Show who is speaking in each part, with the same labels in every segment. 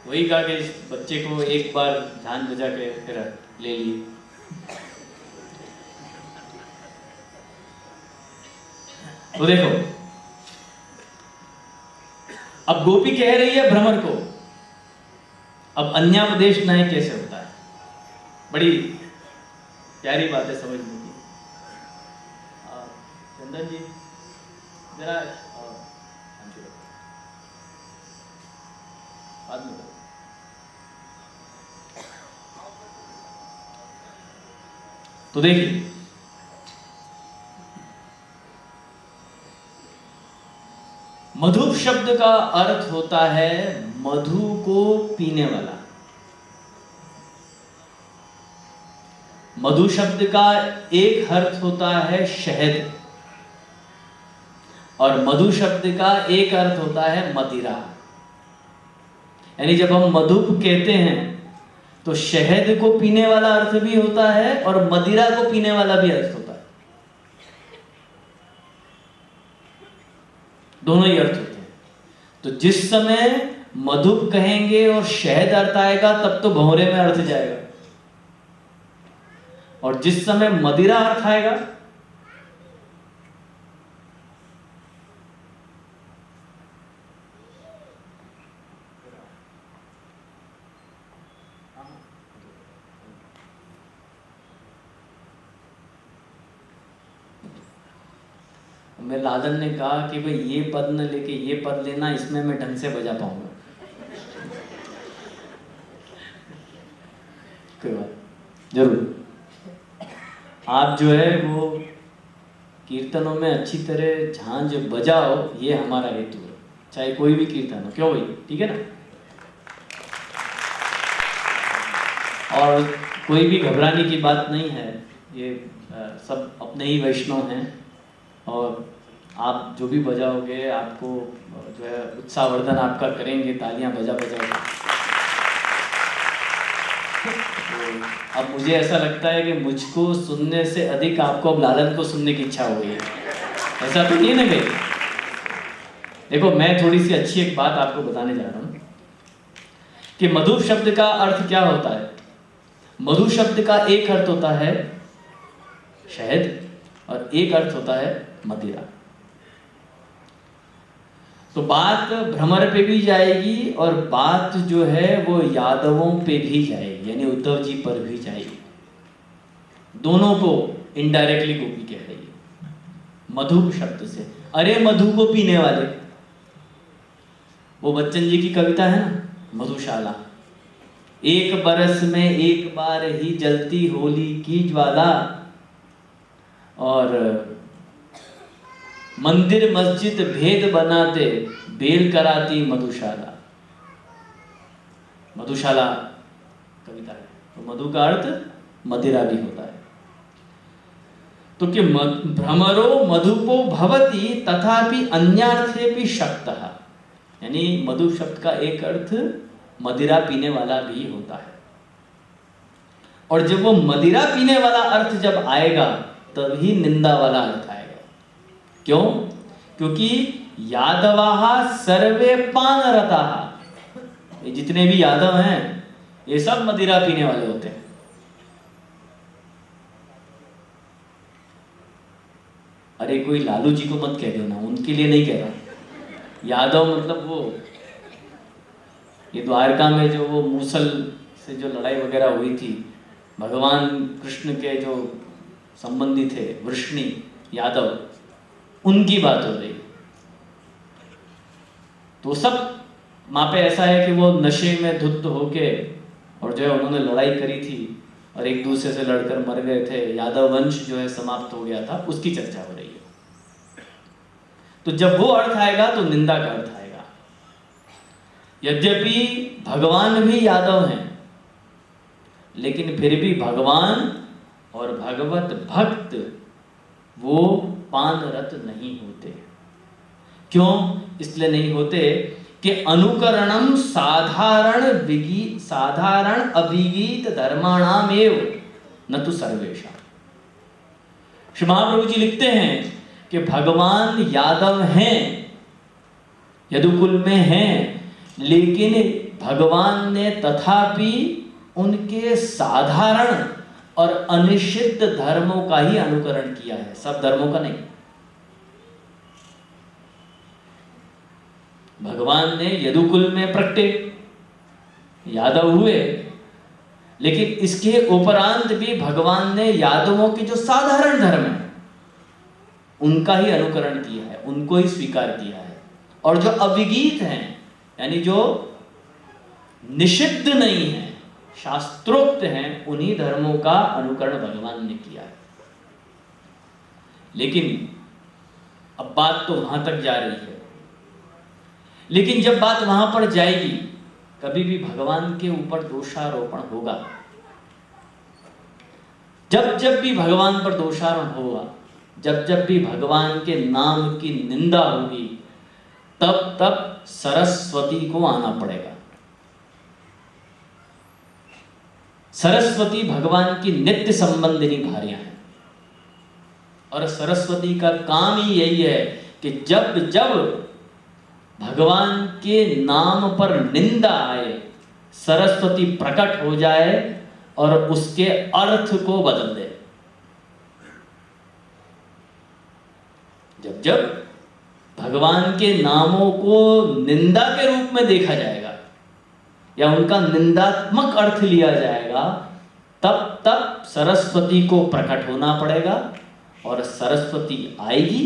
Speaker 1: वही कहा कि इस बच्चे को एक बार झांझ बजा के फिर ले लिए। तो देखो, अब गोपी कह रही है भ्रमर को, अब अन्यापदेश न्याय कैसे होता है, बड़ी प्यारी बात है समझने की। चंदन जी जरा बाद में करो। तो देखिए, मधु शब्द का अर्थ होता है मधु को पीने वाला। मधु शब्द का एक अर्थ होता है शहद, और मधु शब्द का एक अर्थ होता है मदिरा। यानी जब हम मधु कहते हैं तो शहद को पीने वाला अर्थ भी होता है और मदिरा को पीने वाला भी अर्थ होता है। दोनों ही अर्थ होते हैं। तो जिस समय मधु कहेंगे और शहद अर्थ आएगा तब तो भंवरे में अर्थ जाएगा, और जिस समय मदिरा अर्थ आएगा मैं लालन ने कहा कि भाई ये पद न लेके ये पद लेना, इसमें मैं ढंग से बजा पाऊंगा। कोई बात, जरूर आप जो है वो कीर्तनों में अच्छी तरह झांझ बजाओ, ये हमारा हेतु है, चाहे कोई भी कीर्तन हो। क्यों भाई, ठीक है ना? और कोई भी घबराने की बात नहीं है, ये सब अपने ही वैष्णव हैं, और आप जो भी बजाओगे आपको जो है उत्साहवर्धन आपका करेंगे, तालियां बजा बजा के। तो अब मुझे ऐसा लगता है कि मुझको सुनने से अधिक आपको अब लालन को सुनने की इच्छा हो गई है, ऐसा तो नहीं है ना भाई? देखो, मैं थोड़ी सी अच्छी एक बात आपको बताने जा रहा हूँ कि मधु शब्द का अर्थ क्या होता है। मधु शब्द का एक अर्थ होता है शहद और एक अर्थ होता है मदिरा। तो बात भ्रमर पे भी जाएगी और बात जो है वो यादवों पे भी जाएगी, यानी उद्धव जी पर भी जाएगी। दोनों को इनडायरेक्टली गोपी कह रही है मधु शब्द से। अरे मधु को पीने वाले, वो बच्चन जी की कविता है ना, मधुशाला। एक बरस में एक बार ही जलती होली की ज्वाला, और मंदिर मस्जिद भेद बनाते बेल कराती मधुशाला। मधुशाला कविता है। तो मधु का अर्थ मदिरा भी होता है। तो कि भ्रमरो मधुपो भवति तथापि अन्यार्थे भी शक्तः, यानी मधु शब्द का एक अर्थ मदिरा पीने वाला भी होता है। और जब वो मदिरा पीने वाला अर्थ जब आएगा तभी निंदा वाला अर्थ आएगा। क्यों? क्योंकि यादवाः सर्वे पानरताः, ये जितने भी यादव हैं ये सब मदिरा पीने वाले होते हैं। अरे कोई लालू जी को मत कह देना, उनके लिए नहीं कह रहा। यादव मतलब वो, ये द्वारका में जो वो मूसल से जो लड़ाई वगैरह हुई थी, भगवान कृष्ण के जो संबंधी थे वृष्णि यादव, उनकी बात हो रही। तो सब वहाँ पे ऐसा है कि वो नशे में धुत होके और जो है उन्होंने लड़ाई करी थी और एक दूसरे से लड़कर मर गए थे, यादव वंश जो है समाप्त हो गया था, उसकी चर्चा हो रही है। तो जब वो अर्थ आएगा तो निंदा का अर्थ आएगा। यद्यपि भगवान भी यादव हैं, लेकिन फिर भी भगवान और भगवत भक्त वो पानरत नहीं होते। क्यों इसलिए नहीं होते कि अनुकरणम साधारण अभिगीत धर्माणामेव न तो सर्वेशा। श्री महाप्रभु जी लिखते हैं कि भगवान यादव हैं, यदुकुल में हैं, लेकिन भगवान ने तथापि उनके साधारण और अनिषिद्ध धर्मों का ही अनुकरण किया है, सब धर्मों का नहीं। भगवान ने यदुकुल में प्रकटे, यादव हुए, लेकिन इसके उपरांत भी भगवान ने यादवों के जो साधारण धर्म है उनका ही अनुकरण किया है, उनको ही स्वीकार किया है। और जो अविगीत हैं, यानी जो निषिद्ध नहीं है, शास्त्रोक्त हैं, उन्हीं धर्मों का अनुकरण भगवान ने किया है। लेकिन अब बात तो वहां तक जा रही है, लेकिन जब बात वहां पर जाएगी, कभी भी भगवान के ऊपर दोषारोपण होगा, जब जब भी भगवान पर दोषारोपण होगा, जब जब भी भगवान के नाम की निंदा होगी, तब तब सरस्वती को आना पड़ेगा। सरस्वती भगवान की नित्य संबंधिनी भार्या है, और सरस्वती का काम ही यही है कि जब जब भगवान के नाम पर निंदा आए, सरस्वती प्रकट हो जाए और उसके अर्थ को बदल दे। जब जब भगवान के नामों को निंदा के रूप में देखा जाएगा या उनका निंदात्मक अर्थ लिया जाएगा, तब तब सरस्वती को प्रकट होना पड़ेगा, और सरस्वती आएगी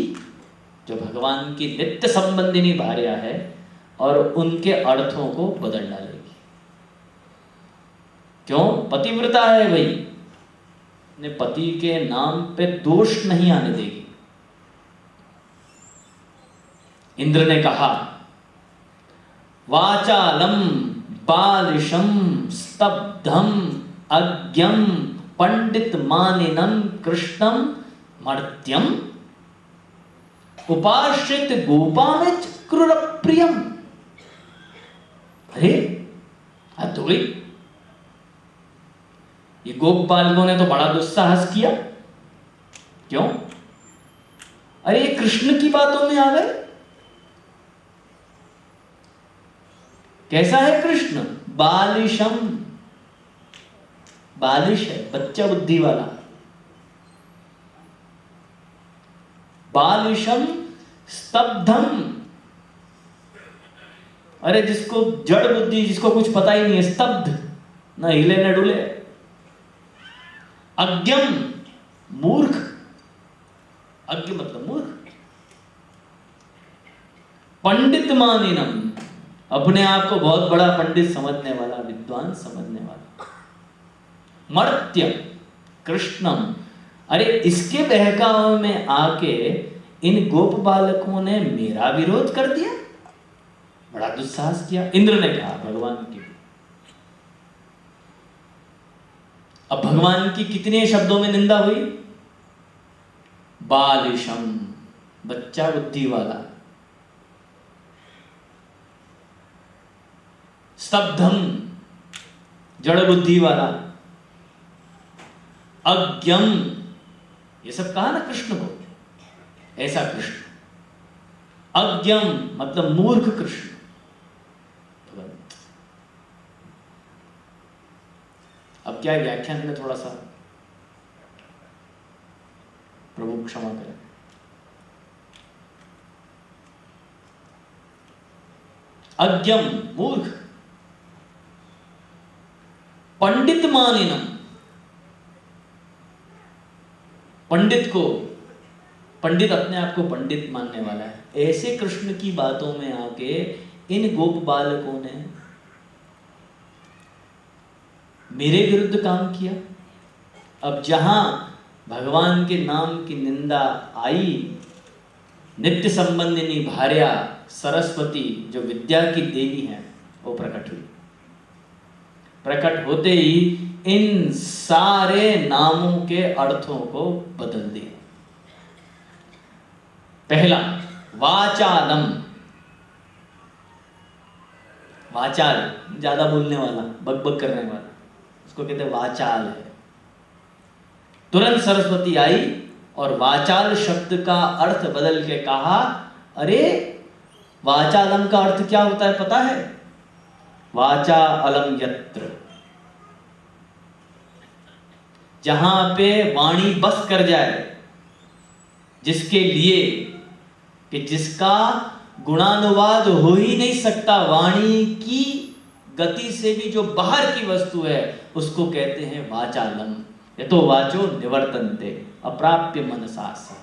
Speaker 1: जो भगवान की नित्य संबंधिनी भार्या है, और उनके अर्थों को बदल डालेगी। क्यों? पतिव्रता है भाई, अपने पति के नाम पे दोष नहीं आने देगी। इंद्र ने कहा, वाचालम बालिशम स्तब्धम अज्ञम पंडित मानिनम कृष्णम मर्त्यम उपाश्रित गोपामिच क्रूर प्रियम। अरे हद हो गई, ये गोप बालकों ने तो बड़ा दुस्साहस किया। क्यों? अरे ये कृष्ण की बातों में आ गए। कैसा है कृष्ण? बालिशम, बालिश है, बच्चा बुद्धि वाला। बालिशम स्तब्धम, अरे जिसको जड़ बुद्धि, जिसको कुछ पता ही नहीं है, स्तब्ध, न हिले न डुले। अज्ञम, मूर्ख, अज्ञ मतलब मूर्ख। पंडित मानिनम, अपने आप को बहुत बड़ा पंडित समझने वाला, विद्वान समझने वाला। मर्त्य कृष्णम, अरे इसके बहकावे में आके इन गोप बालकों ने मेरा विरोध कर दिया, बड़ा दुस्साहस किया। इंद्र ने कहा भगवान की। अब भगवान की कितने शब्दों में निंदा हुई? बालिशम, बच्चा बुद्धि वाला। स्तब्धम, जड़ बुद्धि वाला। अज्ञम, ये सब कहा ना कृष्ण को, ऐसा कृष्ण। अज्ञम मतलब मूर्ख कृष्ण। अब क्या है, व्याख्यान में थोड़ा सा प्रभु क्षमा करें। अज्ञम मूर्ख, पंडित मानिनम, पंडित को, पंडित अपने आप को पंडित मानने वाला है, ऐसे कृष्ण की बातों में आके इन गोप बालकों ने मेरे विरुद्ध काम किया। अब जहां भगवान के नाम की निंदा आई, नित्य संबंधिनी भार्या सरस्वती जो विद्या की देवी हैं वो प्रकट हुई। प्रकट होते ही इन सारे नामों के अर्थों को बदल दिया। पहला वाचालम, वाचाल ज्यादा बोलने वाला, बकबक करने वाला, उसको कहते हैं वाचाल है। तुरंत सरस्वती आई और वाचाल शब्द का अर्थ बदल के कहा, अरे वाचालम का अर्थ क्या होता है पता है? वाचा अलम यत्र, जहां पे वाणी बस कर जाए, जिसके लिए कि जिसका गुणानुवाद हो ही नहीं सकता, वाणी की गति से भी जो बाहर की वस्तु है उसको कहते हैं वाचालम। यतो वाचो निवर्तन्ते अप्राप्य मनसा सह,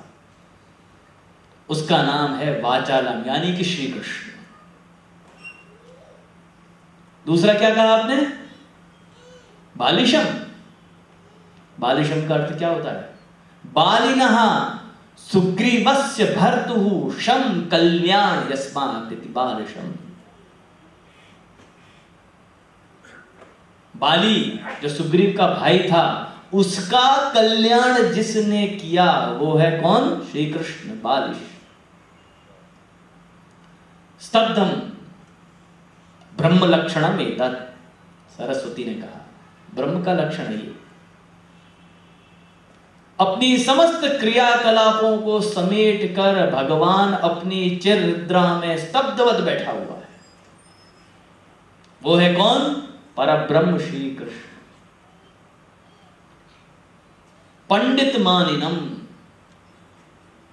Speaker 1: उसका नाम है वाचालम, यानी कि श्री कृष्ण। दूसरा क्या कहा आपने? बालिशम। बालिशम का अर्थ क्या होता है? बालिनः सुग्रीवस्य भर्तुः शम कल्याण यस्मात् इति बालिशम। बाली जो सुग्रीव का भाई था, उसका कल्याण जिसने किया वो है कौन? श्री कृष्ण। बालिश। स्तब्धम ब्रह्म लक्षणम एतत्, सरस्वती ने कहा ब्रह्म का लक्षण है ये। अपनी समस्त क्रियाकलापों को समेट कर भगवान अपनी चिर निद्रा में स्तब्धवत बैठा हुआ है। वो है कौन? परब्रह्म श्री कृष्ण। पंडित मानिनम,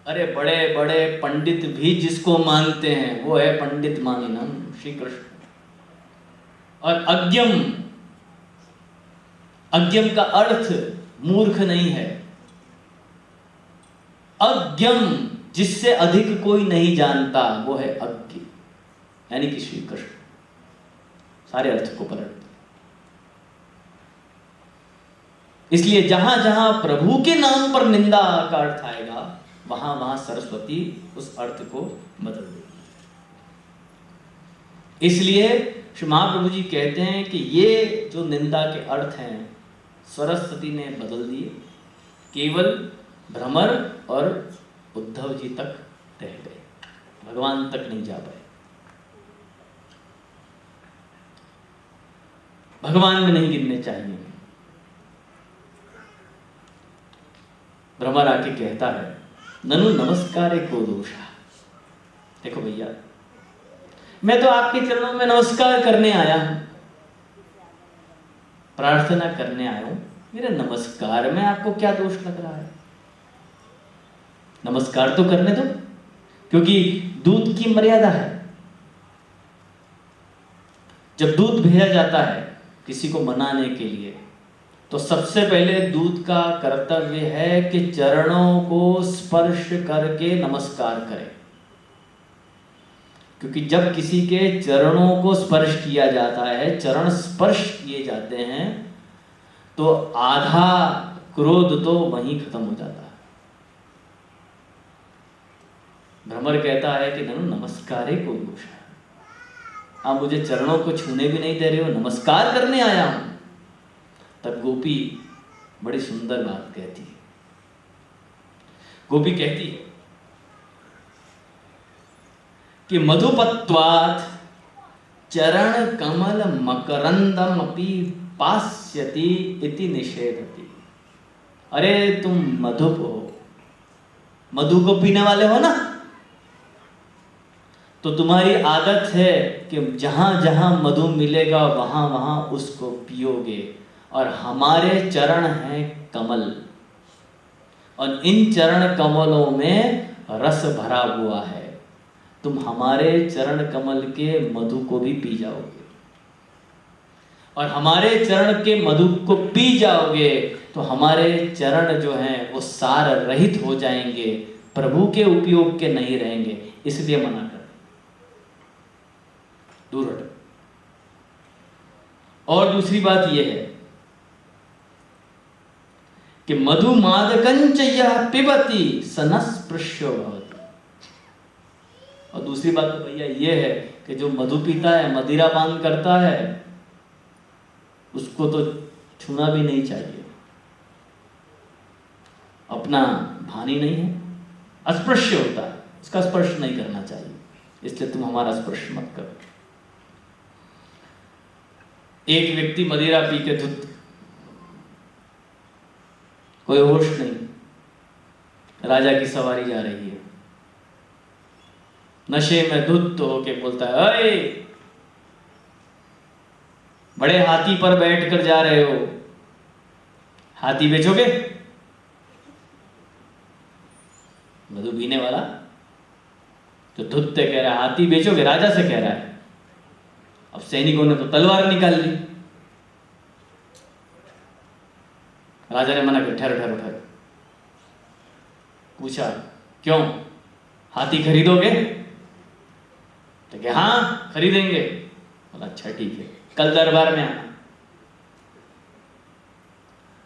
Speaker 1: अरे बड़े बड़े पंडित भी जिसको मानते हैं वो है पंडित मानिनम श्री कृष्ण। और अज्ञम, अज्ञम का अर्थ मूर्ख नहीं है, अज्ञम जिससे अधिक कोई नहीं जानता वो है अज्ञ, यानी कि श्री कृष्ण। सारे अर्थ को पलट, इसलिए जहां जहां प्रभु के नाम पर निंदा का अर्थ आएगा वहां वहां सरस्वती उस अर्थ को बदल देगी। इसलिए श्री महाप्रभु जी कहते हैं कि ये जो निंदा के अर्थ हैं सरस्वती ने बदल दिए, केवल भ्रमर और उद्धव जी तक रह गए, भगवान तक नहीं जा पाए। भगवान में नहीं गिनने चाहिए। भ्रमर आके कहता है ननु नमस्कारे को दोषा। देखो भैया, मैं तो आपके चरणों में नमस्कार करने आया हूं, प्रार्थना करने आया हूं, मेरे नमस्कार में आपको क्या दोष लग रहा है? नमस्कार तो करने दो, क्योंकि दूत की मर्यादा है। जब दूत भेजा जाता है किसी को मनाने के लिए, तो सबसे पहले दूत का कर्तव्य है कि चरणों को स्पर्श करके नमस्कार करे। क्योंकि जब किसी के चरणों को स्पर्श किया जाता है, चरण स्पर्श किए जाते हैं, तो आधा क्रोध तो वहीं खत्म हो जाता है। भ्रमर कहता है कि ननु नमस्कारे को दोष है, आप मुझे चरणों को छूने भी नहीं दे रहे हो, नमस्कार करने आया हूं। तब गोपी बड़ी सुंदर बात कहती है। गोपी कहती है कि मधुपत्वात् चरण कमल मकरंदम अपि पास्यति इति निषेधति। अरे तुम मधुप हो, मधु को पीने वाले हो ना, तो तुम्हारी आदत है कि जहां जहां मधु मिलेगा वहां वहां उसको पियोगे। और हमारे चरण हैं कमल, और इन चरण कमलों में रस भरा हुआ है। तुम हमारे चरण कमल के मधु को भी पी जाओगे, और हमारे चरण के मधु को पी जाओगे तो हमारे चरण जो हैं वो सार रहित हो जाएंगे, प्रभु के उपयोग के नहीं रहेंगे। इसलिए मना कर, दूर हटो। और दूसरी बात यह है कि मधु मादकंच यह पिबती सनस्पृश्यो भवति। और दूसरी बात तो भैया ये है कि जो मधु पीता है, मदिरा पान करता है, उसको तो छूना भी नहीं चाहिए, अपना भान ही नहीं है, अस्पृश्य होता है, उसका स्पर्श नहीं करना चाहिए। इसलिए तुम हमारा स्पर्श मत करो। एक व्यक्ति मदिरा पी के धुत, कोई होश नहीं, राजा की सवारी जा रही है, नशे में धुत होके बोलता है, अरे बड़े हाथी पर बैठ कर जा रहे हो, हाथी बेचोगे? मधु पीने वाला तो धुत्ते कह रहा है हाथी बेचोगे, राजा से कह रहा है। अब सैनिकों ने तो तलवार निकाल ली। राजा ने मना किया, ठहरो ठहरो ठहरो। पूछा क्यों, हाथी खरीदोगे? तो क्या हाँ खरीदेंगे। बोला अच्छा ठीक है, कल दरबार में आना।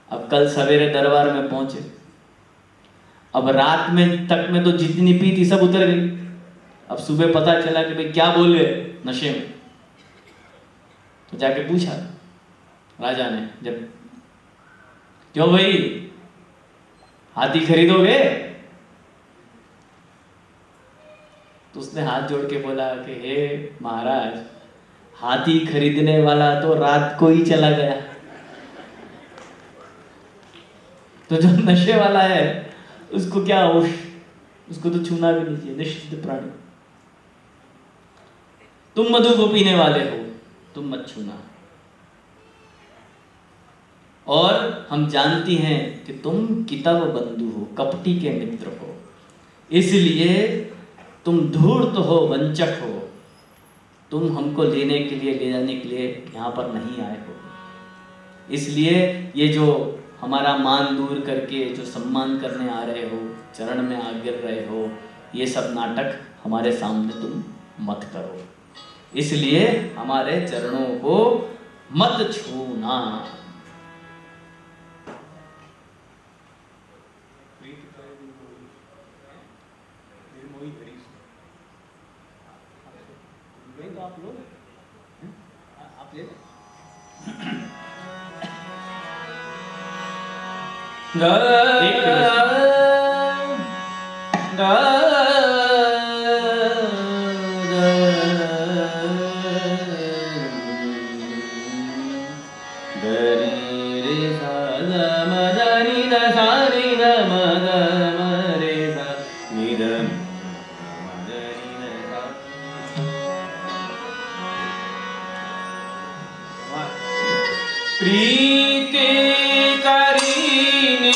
Speaker 1: अब कल सवेरे दरबार में पहुंचे। अब रात में तक में तो जितनी पी थी सब उतर गई। अब सुबह पता चला कि भाई क्या बोल गए नशे में। तो जाके पूछा राजा ने, जब क्यों भाई हाथी खरीदोगे? तो उसने हाथ जोड़ के बोला कि हे महाराज, हाथी खरीदने वाला तो रात को ही चला गया, तो जो नशे वाला है उसको क्या होश, उसको तो छूना भी नहीं चाहिए, निश्चित प्राणी। तुम मधु को पीने वाले हो, तुम मत छूना। और हम जानती हैं कि तुम कितव बंधु हो, कपटी के मित्र हो, इसलिए तुम धूर्त हो, वंचक हो, तुम हमको लेने के लिए, ले जाने के लिए यहाँ पर नहीं आए हो। इसलिए ये जो हमारा मान दूर करके जो सम्मान करने आ रहे हो, चरण में आ गिर रहे हो, ये सब नाटक हमारे सामने तुम मत करो। इसलिए हमारे चरणों को मत छूना। आप लोग आप ले प्रीति करीने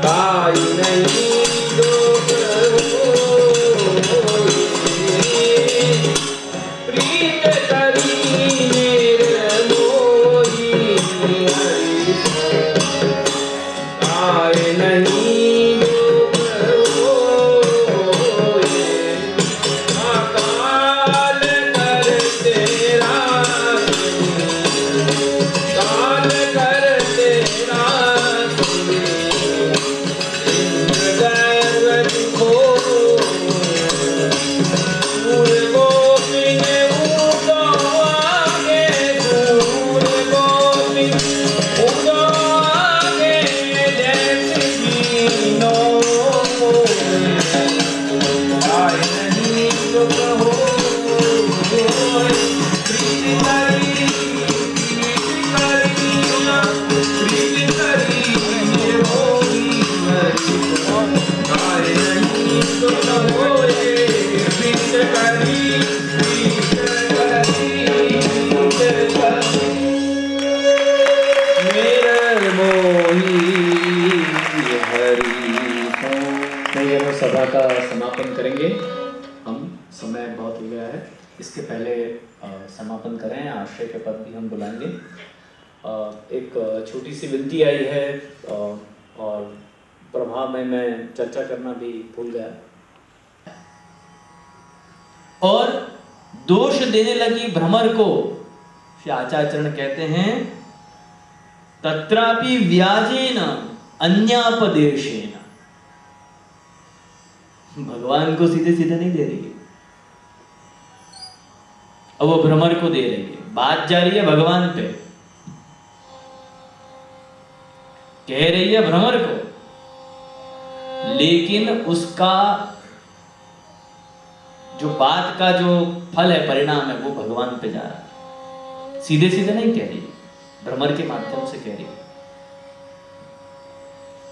Speaker 2: ताई नहीं जो प्रीत करी निर्मोही हरि ताई नहीं जो काल कर तेरा काल कर तेरा
Speaker 1: सभा का समापन करेंगे हम। समय बहुत हो गया है। इसके पहले समापन करें, आश्रय के पद भी हम बुलाएंगे। एक छोटी सी विनती आई है और प्रभाव में मैं चर्चा करना भी भूल गया। और दोष देने लगी भ्रमर को श्री आचार्यचरण कहते हैं तत्रापि व्याजेन अन्यापदेशेन। भगवान को सीधे सीधे नहीं दे रही है, अब वो भ्रमर को दे रही है। बात जा रही है भगवान पे, कह रही है भ्रमर को, लेकिन उसका जो बात का जो फल है, परिणाम है, वो भगवान पे जा रहा है। सीधे सीधे नहीं कह रही, भ्रमर के माध्यम से कह रही है।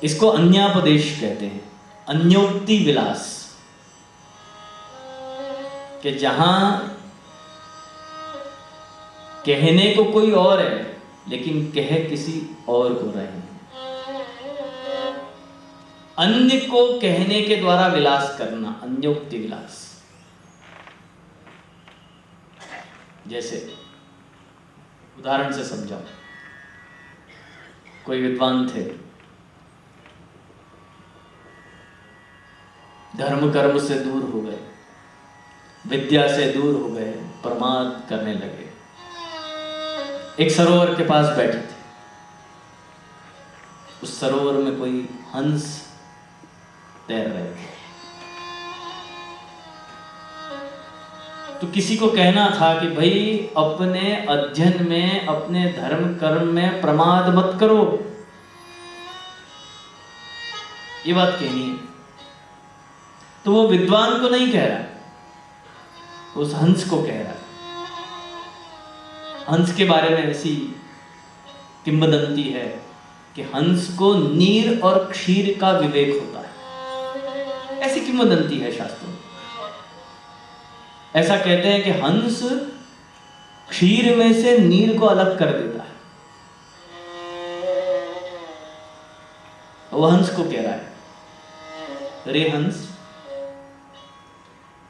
Speaker 1: इसको अन्यापदेश कहते हैं, अन्योक्ति विलास, कि जहां कहने को कोई और है लेकिन कह किसी और को रहे हैं। अन्य को कहने के द्वारा विलास करना, अन्योक्ति विलास। जैसे उदाहरण से समझाओ, कोई विद्वान थे, धर्म कर्म से दूर हो गए, विद्या से दूर हो गए, प्रमाद करने लगे। एक सरोवर के पास बैठे थे, उस सरोवर में कोई हंस तैर रहे थे। तो किसी को कहना था कि भाई अपने अध्ययन में, अपने धर्म कर्म में प्रमाद मत करो, ये बात कहनी है। तो वो विद्वान को नहीं कह रहा, उस हंस को कह रहा है। हंस के बारे में ऐसी किंवदंती है कि हंस को नीर और क्षीर का विवेक होता है, ऐसी किंवदंती है शास्त्रों में। ऐसा कहते हैं कि हंस क्षीर में से नीर को अलग कर देता है। वो हंस को कह रहा है, रे हंस,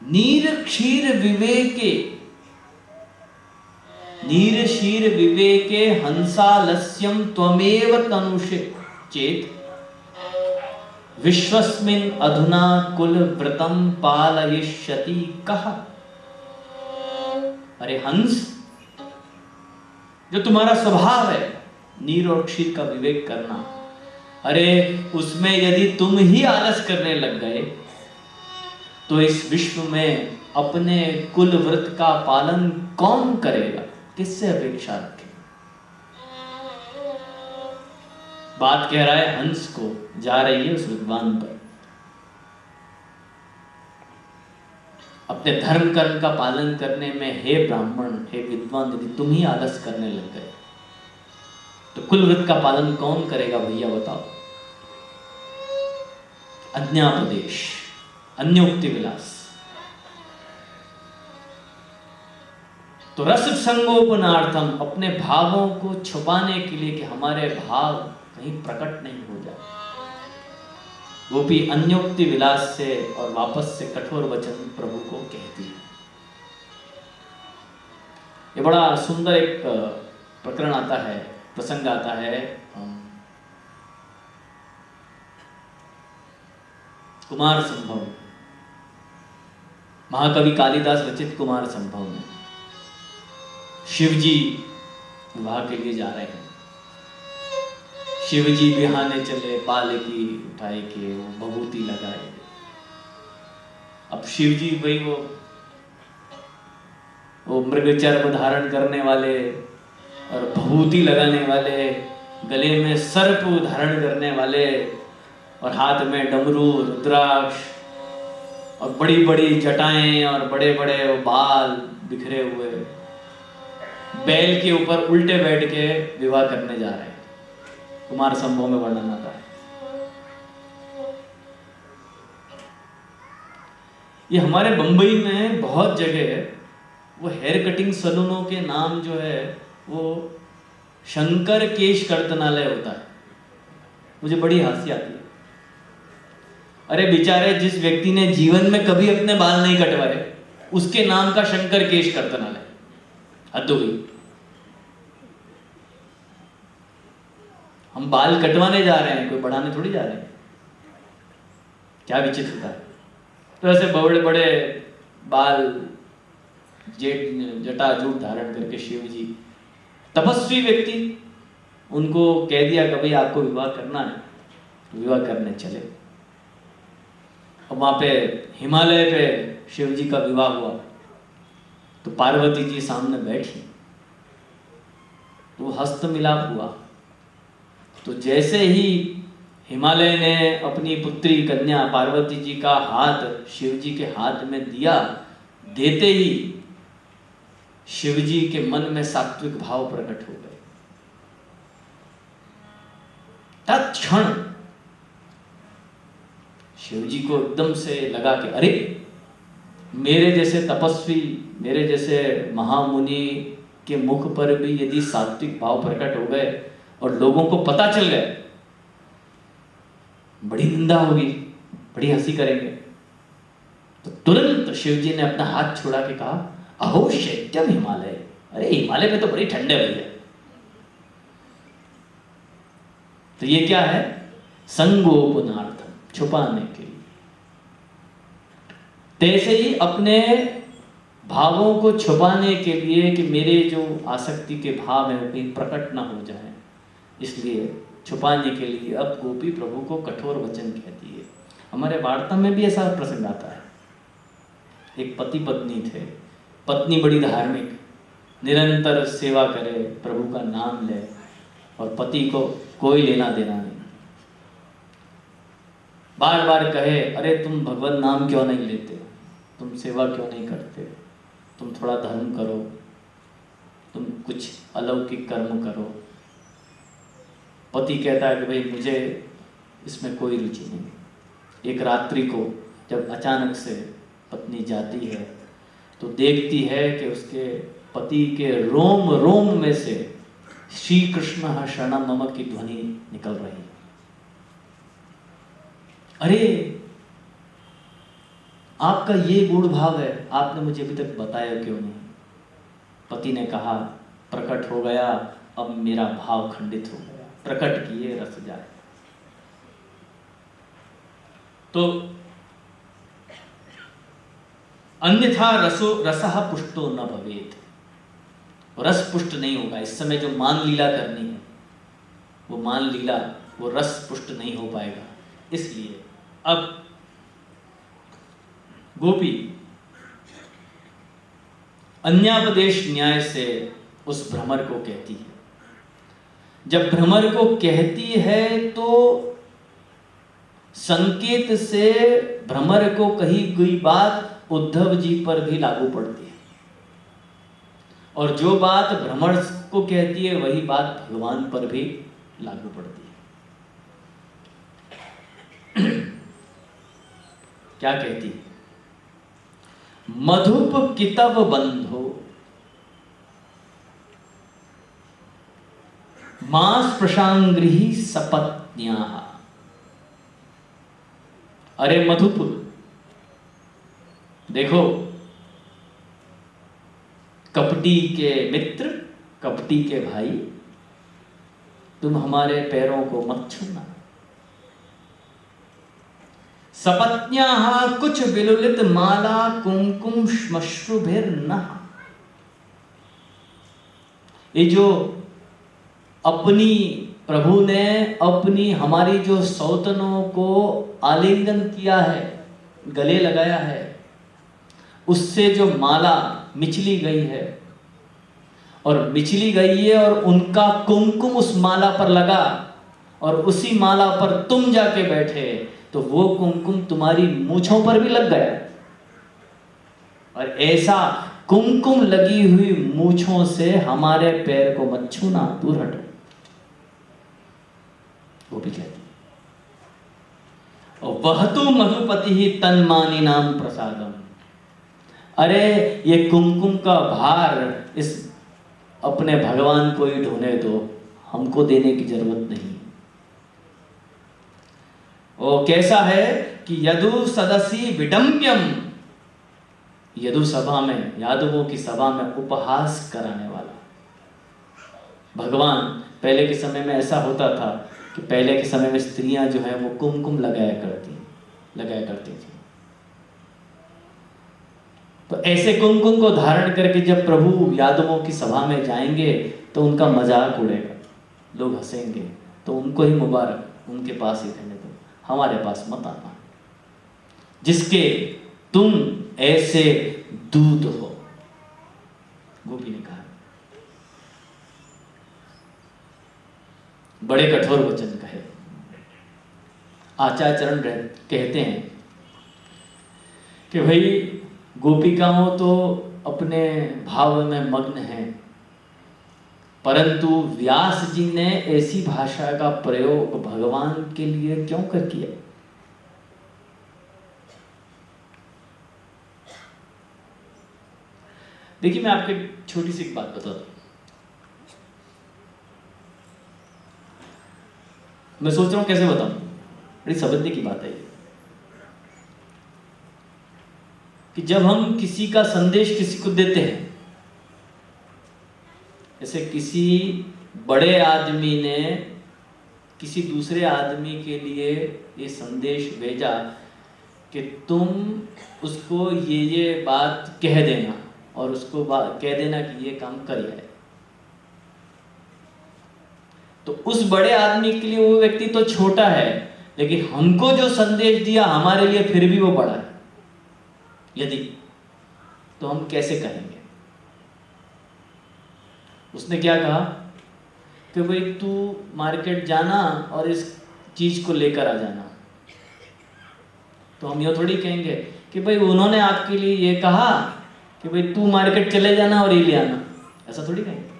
Speaker 1: नीर क्षीर विवेके, नीर क्षीर विवेके हंसालस्यम त्वमेव तनुषे चेत विश्वस्मिन् अधुना कुल व्रतम पालयिष्यति कहा। अरे हंस, जो तुम्हारा स्वभाव है नीर और क्षीर का विवेक करना, अरे उसमें यदि तुम ही आलस करने लग गए तो इस विश्व में अपने कुल व्रत का पालन कौन करेगा, किससे अपेक्षा रखे। बात कह रहा है हंस को, जा रही है उस विद्वान पर। अपने धर्म कर्म का पालन करने में, हे ब्राह्मण, हे विद्वान, यदि तुम ही आलस करने लग गए तो कुल व्रत का पालन कौन करेगा भैया बताओ। अन्यापदेश, अन्योक्ति विलास। तो रस संगोपनार्थम, अपने भावों को छुपाने के लिए कि हमारे भाव कहीं प्रकट नहीं हो जाए, गोपी अन्योक्ति विलास से और वापस से कठोर वचन प्रभु को कहती है। ये बड़ा सुंदर एक प्रकरण आता है, प्रसंग आता है कुमार संभव, महाकवि कालिदास रचित कुमार संभव में शिवजी विवाह के लिए जा रहे हैं। शिवजी बिहाने चले, पालकी उठाए के वो भभूति लगाए। अब शिवजी भाई वो मृग चर्म धारण करने वाले और भभूति लगाने वाले, गले में सर्प धारण करने वाले और हाथ में डमरू, रुद्राक्ष और बड़ी बड़ी जटाएं और बड़े बड़े बाल बिखरे हुए, बैल के ऊपर उल्टे बैठ के विवाह करने जा रहे हैं। कुमार संभव में वर्णन आता है। ये हमारे बंबई में बहुत जगह है, वो हेयर कटिंग सलूनों के नाम जो है वो शंकर केश कर्तनालय होता है। मुझे बड़ी हंसी आती है। अरे बेचारे, जिस व्यक्ति ने जीवन में कभी अपने बाल नहीं कटवाए उसके नाम का शंकर केश कर्तनालय, हद हो गई। हम बाल कटवाने जा रहे हैं, कोई बढ़ाने थोड़ी जा रहे हैं। क्या विचित्रता है। तो ऐसे बड़े बड़े बाल, जटा जूट धारण करके शिव जी तपस्वी व्यक्ति, उनको कह दिया कि भाई आपको विवाह करना है, तो विवाह करने चले। अब वहां पे हिमालय पे शिव जी का विवाह हुआ, तो पार्वती जी सामने बैठी, तो हस्त मिलाप हुआ। तो जैसे ही हिमालय ने अपनी पुत्री कन्या पार्वती जी का हाथ शिव जी के हाथ में दिया, देते ही शिव जी के मन में सात्विक भाव प्रकट हो गए। तत्क्षण शिव जी को एकदम से लगा कि अरे, मेरे जैसे तपस्वी, मेरे जैसे महामुनि के मुख पर भी यदि सात्विक भाव प्रकट हो गए और लोगों को पता चल गए, बड़ी निंदा होगी, बड़ी हंसी करेंगे। तो तुरंत शिव जी ने अपना हाथ छुड़ा के कहा, अहो शैत्यम हिमालय, अरे हिमालय में तो बड़ी ठंड है भैया। तो ये क्या है? संगोपनार्थम, छुपाने के लिए। तैसे ही अपने भावों को छुपाने के लिए कि मेरे जो आसक्ति के भाव हैं वो कहीं प्रकट ना हो जाए, इसलिए छुपाने के लिए अब गोपी प्रभु को कठोर वचन कहती है। हमारे वार्ता में भी ऐसा प्रसंग आता है। एक पति पत्नी थे, पत्नी बड़ी धार्मिक, निरंतर सेवा करे, प्रभु का नाम ले, और पति को कोई लेना देना नहीं। बार बार कहे, अरे तुम भगवान नाम क्यों नहीं लेते, तुम सेवा क्यों नहीं करते, तुम थोड़ा धर्म करो, तुम कुछ अलौकिक कर्म करो। पति कहता है कि भाई मुझे इसमें कोई रुचि नहीं। एक रात्रि को जब अचानक से पत्नी जाती है तो देखती है कि उसके पति के रोम रोम में से श्री कृष्ण शरणम मम की ध्वनि निकल रही है। अरे, आपका ये गुण भाव है, आपने मुझे अभी तक बताया क्यों नहीं? पति ने कहा, प्रकट हो गया, अब मेरा भाव खंडित हो गया, प्रकट किए रस जाए। तो अन्यथा रसः पुष्टो न भवेत, रस पुष्ट नहीं होगा। इस समय जो मान लीला करनी है, वो मान लीला, वो रस पुष्ट नहीं हो पाएगा। इसलिए अब गोपी अन्यापदेश न्याय से उस भ्रमर को कहती है। जब भ्रमर को कहती है तो संकेत से भ्रमर को कही गई बात उद्धव जी पर भी लागू पड़ती है, और जो बात भ्रमर को कहती है वही बात भगवान पर भी लागू पड़ती है। क्या कहती है? मधुप कितव बंधो मास प्रशांग्रही सपत्न्याः अरे मधुपुर, देखो कपटी के मित्र, कपटी के भाई, तुम हमारे पैरों को मत छूना। सपत्न्याः कुछ विलुलित माला कुमकुम श्मश्रुभिर्नः। ये जो अपनी प्रभु ने अपनी हमारी जो सौतनों को आलिंगन किया है, गले लगाया है, उससे जो माला मिचली गई है और मिचली गई है और उनका कुमकुम उस माला पर लगा और उसी माला पर तुम जाके बैठे तो वो कुमकुम तुम्हारी मूंछों पर भी लग गया। और ऐसा कुमकुम लगी हुई मूंछों से हमारे पैर को मत छूना, दूर हटो। वो भी कहती और वह तो मधुपति ही तन्मानी नाम प्रसादम। अरे ये कुमकुम का भार इस अपने भगवान को ही ढोने दो, हमको देने की जरूरत नहीं। वो कैसा है कि यदु सदसी विडम्प्यम, यदु सभा में, यादवों की सभा में उपहास कराने वाला भगवान। पहले के समय में ऐसा होता था कि पहले के समय में स्त्रियां जो है वो कुमकुम लगाया करती थी। तो ऐसे कुमकुम को धारण करके जब प्रभु यादवों की सभा में जाएंगे तो उनका मजाक उड़ेगा, लोग हंसेंगे, तो उनको ही मुबारक, उनके पास ही रहने दो, हमारे पास मत आना, जिसके तुम ऐसे दूत हो। गोपी ने कहा, बड़े कठोर वचन कहे। आचार्यचरण कहते हैं कि भाई गोपिकाओं तो अपने भाव में मग्न हैं, परंतु व्यास जी ने ऐसी भाषा का प्रयोग भगवान के लिए क्यों कर किया? देखिए, मैं आपको छोटी सी एक बात बता दूं। मैं सोच रहा हूं कैसे बताऊं, बड़ी समझने की बात है ये, कि जब हम किसी का संदेश किसी को देते हैं, जैसे किसी बड़े आदमी ने किसी दूसरे आदमी के लिए ये संदेश भेजा कि तुम उसको ये बात कह देना और उसको कह देना कि ये काम कर जाए, तो उस बड़े आदमी के लिए वो व्यक्ति तो छोटा है, लेकिन हमको जो संदेश दिया हमारे लिए फिर भी वो बड़ा है। यदि तो हम कैसे कहेंगे? उसने क्या कहा कि भाई तू मार्केट जाना और इस चीज को लेकर आ जाना, तो हम ये थोड़ी कहेंगे कि भाई उन्होंने आपके लिए ये कहा कि भाई तू मार्केट चले जाना और ये ले आना, ऐसा थोड़ी कहेंगे।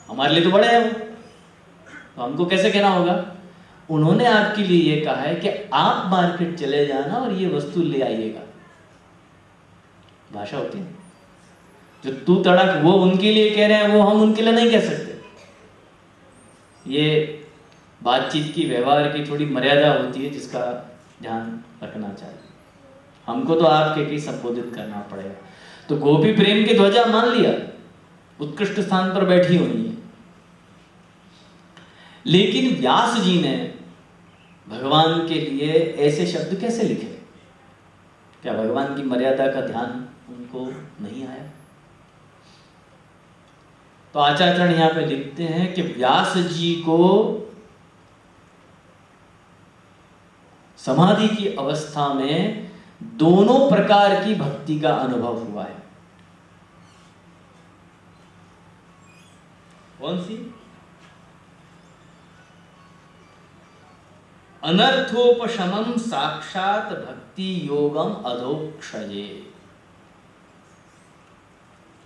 Speaker 1: हमारे लिए तो बड़े हैं वो, तो हमको कैसे कहना होगा? उन्होंने आपके लिए ये कहा है कि आप मार्केट चले जाना और ये वस्तु ले आइएगा। भाषा होती है। जो तू तड़क वो उनके लिए कह रहे हैं, वो हम उनके लिए नहीं कह सकते। ये बातचीत की, व्यवहार की थोड़ी मर्यादा होती है जिसका ध्यान रखना चाहिए। हमको तो आप कह के संबोधित करना पड़ेगा। तो गोपी प्रेम की ध्वजा मान लिया, उत्कृष्ट स्थान पर बैठी हुई है, लेकिन व्यास जी ने भगवान के लिए ऐसे शब्द कैसे लिखे? क्या भगवान की मर्यादा का ध्यान उनको नहीं आया? तो आचार्यचरण यहां पे लिखते हैं कि व्यास जी को समाधि की अवस्था में दोनों प्रकार की भक्ति का अनुभव हुआ है। कौन सी? अनर्थोपशमम साक्षात भक्ति योगम अधोक्षजे।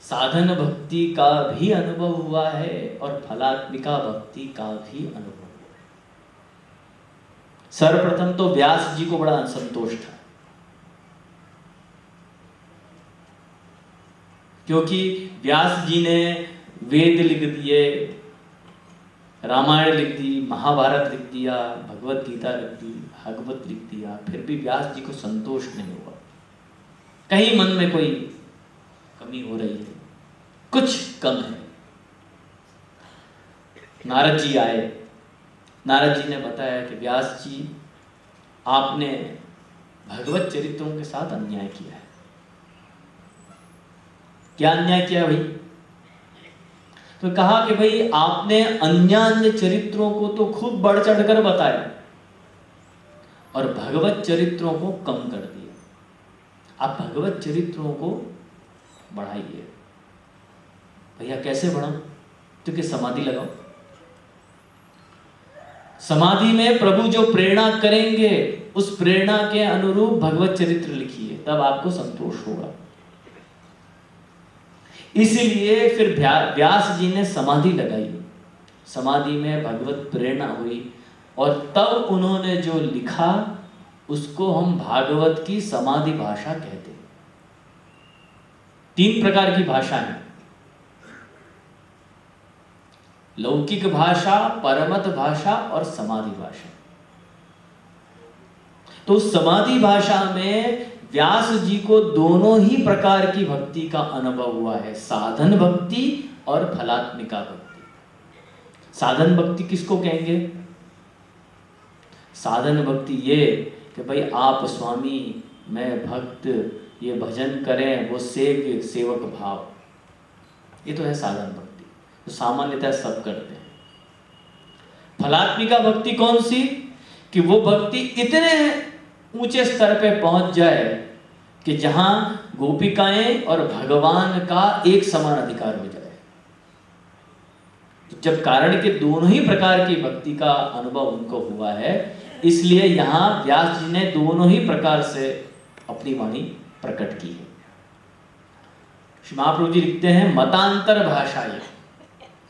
Speaker 1: साधन भक्ति का भी अनुभव हुआ है और फलात्मिका भक्ति का भी अनुभव हुआ है। सर्वप्रथम तो व्यास जी को बड़ा असंतोष था, क्योंकि व्यास जी ने वेद लिख दिए, रामायण लिख दी, महाभारत लिख दिया, भगवत गीता लिख दी, भागवत लिख दिया, फिर भी व्यास जी को संतोष नहीं हुआ। कहीं मन में कोई कमी हो रही है, कुछ कम है। नारद जी आए। नारद जी ने बताया कि व्यास जी, आपने भगवत चरित्रों के साथ अन्याय किया है। क्या अन्याय किया भाई? तो कहा कि भाई आपने अन्य चरित्रों को तो खूब बढ़ चढ़कर बताया और भगवत चरित्रों को कम कर दिया। आप भगवत चरित्रों को बढ़ाइए। भैया कैसे बढ़ाऊं? क्योंकि समाधि लगाओ। समाधि में प्रभु जो प्रेरणा करेंगे उस प्रेरणा के अनुरूप भगवत चरित्र लिखिए, तब आपको संतोष होगा। इसीलिए फिर व्यास जी ने समाधि लगाई। समाधि में भगवत प्रेरणा हुई और तब उन्होंने जो लिखा उसको हम भागवत की समाधि भाषा कहते हैं। 3 प्रकार की भाषा है, लौकिक भाषा, परमत भाषा और समाधि भाषा। तो समाधि भाषा में व्यास जी को दोनों ही प्रकार की भक्ति का अनुभव हुआ है, साधन भक्ति और फलात्मिका भक्ति। साधन भक्ति किसको कहेंगे? साधन भक्ति ये कि भाई आप स्वामी, मैं भक्त, ये भजन करें, वो सेवक भाव, ये तो है साधन भक्ति, तो सामान्यतः सब करते हैं। फलात्मिका भक्ति कौन सी? कि वो भक्ति इतने ऊंचे स्तर पे पहुंच जाए कि जहां गोपिकाएं और भगवान का एक समान अधिकार हो जाए। तो जब कारण के दोनों ही प्रकार की भक्ति का अनुभव उनको हुआ है, इसलिए यहां व्यास जी ने दोनों ही प्रकार से अपनी वाणी प्रकट की है। महाप्रभु जी लिखते हैं मतांतर भाषा,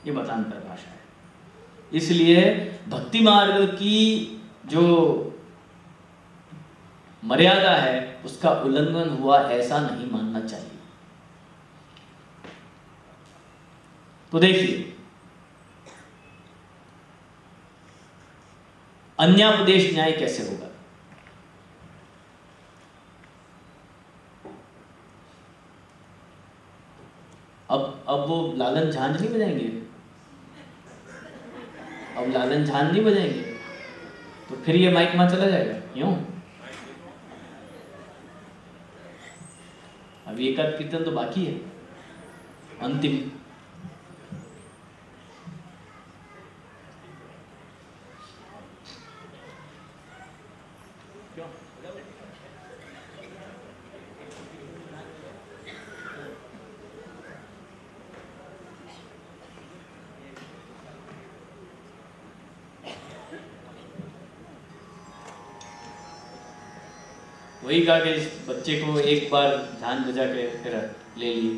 Speaker 1: ये मतांतर भाषा है। इसलिए भक्ति मार्ग की जो मर्यादा है उसका उल्लंघन हुआ ऐसा नहीं मानना चाहिए। तो देखिए, अन्यापदेश न्याय कैसे होगा? अब वो लालन झांझ नहीं बजाएंगे, अब लालन झांझ नहीं बजाएंगे तो फिर ये माइक में चला जाएगा। क्यों? अभी एक आध कीर्तन तो बाकी है, अंतिम। वही कहा कि इस बच्चे को एक बार झांझ बजा के फिर ले लिए।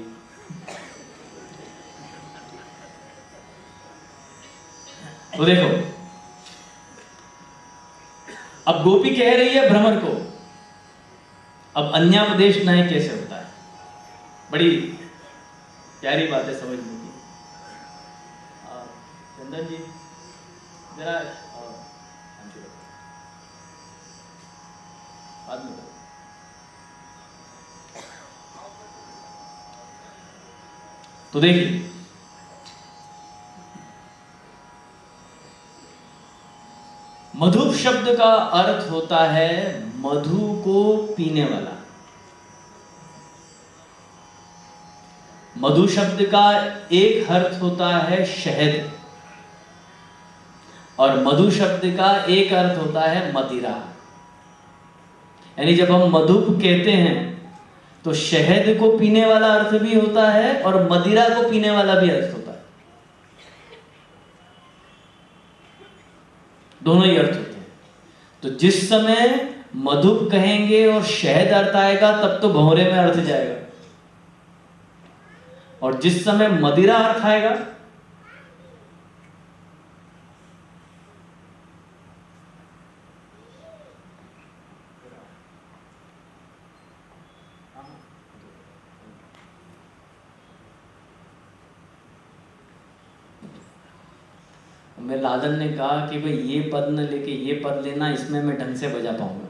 Speaker 1: तो देखो, अब गोपी कह रही है भ्रमर को, अब अन्यापदेश न्याय कैसे होता है? बड़ी प्यारी बात है समझने की। चंदन जी जरा बाद में। तो देखिए, मधु शब्द का अर्थ होता है मधु को पीने वाला। मधु शब्द का एक अर्थ होता है शहद और मधु शब्द का एक अर्थ होता है मदिरा। यानी जब हम मधुप कहते हैं तो शहद को पीने वाला अर्थ भी होता है और मदिरा को पीने वाला भी अर्थ होता है। दोनों ही अर्थ होते हैं। तो जिस समय मधुप कहेंगे और शहद अर्थ आएगा तब तो भंवरे में अर्थ जाएगा, और जिस समय मदिरा अर्थ आएगा मेरे लालन ने कहा कि भाई ये पद न लेके ये पद लेना, इसमें मैं ढंग से बजा पाऊंगा।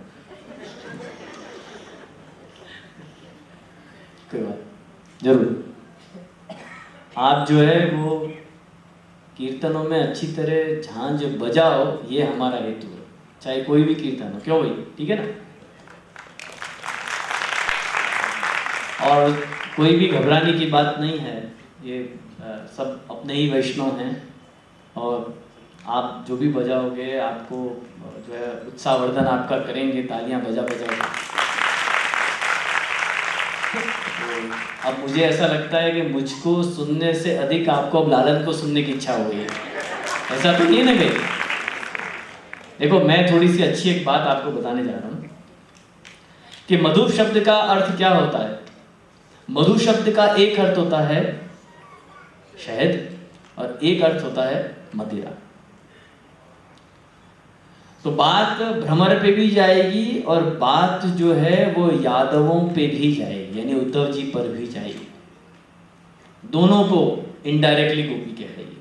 Speaker 1: कोई बात, जरूर आप जो है वो कीर्तनों में अच्छी तरह झांझ बजाओ, ये हमारा हेतु है, चाहे कोई भी कीर्तन हो। क्यों भाई, ठीक है ना? और कोई भी घबराने की बात नहीं है, ये सब अपने ही वैष्णव हैं, और आप जो भी बजाओगे आपको जो है उत्साहवर्धन आपका करेंगे, तालियां बजा बजा के। तो अब मुझे ऐसा लगता है कि मुझको सुनने से अधिक आपको अब लालन को सुनने की इच्छा हो गई है, ऐसा तो नहीं है ना भाई? देखो, मैं थोड़ी सी अच्छी एक बात आपको बताने जा रहा हूँ कि मधु शब्द का अर्थ क्या होता है। मधु शब्द का एक अर्थ होता है शहद, और एक अर्थ होता है मदिरा। तो बात भ्रमर पे भी जाएगी, और बात जो है वो यादवों पे भी जाएगी, यानी उद्धव जी पर भी जाएगी। दोनों को इनडायरेक्टली गोपी कह रही है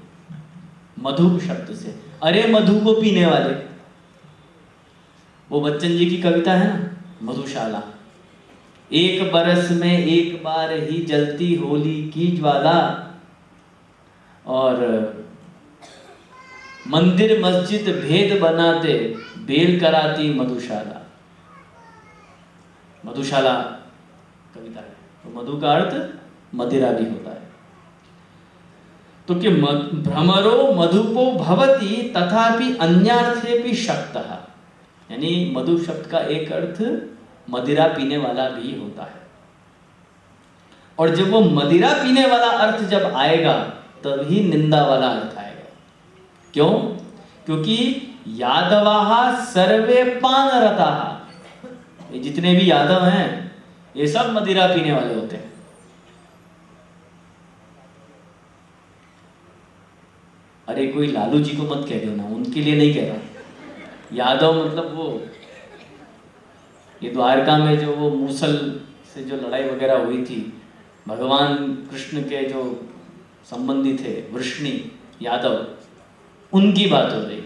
Speaker 1: मधु शब्द से। अरे मधु को पीने वाले, वो बच्चन जी की कविता है ना, मधुशाला। एक बरस में एक बार ही जलती होली की ज्वाला, और मंदिर मस्जिद भेद बनाते बेल कराती मधुशाला। मधुशाला कविता है। तो मधु का अर्थ मदिरा भी होता है। तो कि भ्रमरो मधुपो भवति तथापि अन्यार्थेपि शक्तः, यानी मधु शब्द का एक अर्थ मदिरा पीने वाला भी होता है। और जब वो मदिरा पीने वाला अर्थ जब आएगा तभी निंदा वाला अर्थ आएगा। क्यों? क्योंकि यादवाः सर्वे पानरताः, ये जितने भी यादव हैं ये सब मदिरा पीने वाले होते हैं। अरे कोई लालू जी को मत कह देना, उनके लिए नहीं कह रहा। यादव मतलब वो, ये द्वारका में जो वो मूसल से जो लड़ाई वगैरह हुई थी, भगवान कृष्ण के जो संबंधी थे वृष्णि यादव, उनकी बात हो रही।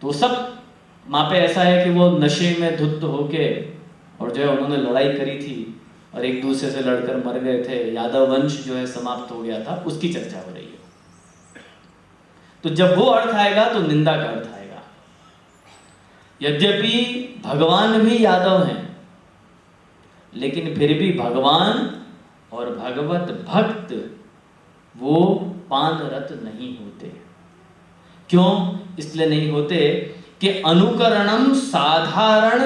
Speaker 1: तो सब वहां पे ऐसा है कि वो नशे में धुत होके और जो है उन्होंने लड़ाई करी थी और एक दूसरे से लड़कर मर गए थे, यादव वंश जो है समाप्त हो गया था, उसकी चर्चा हो रही है। तो जब वो अर्थ आएगा तो निंदा का अर्थ आएगा। यद्यपि भगवान भी यादव हैं, लेकिन फिर भी भगवान और भगवत भक्त वो पानरत नहीं होते। क्यों इसलिए नहीं होते कि अनुकरणम साधारण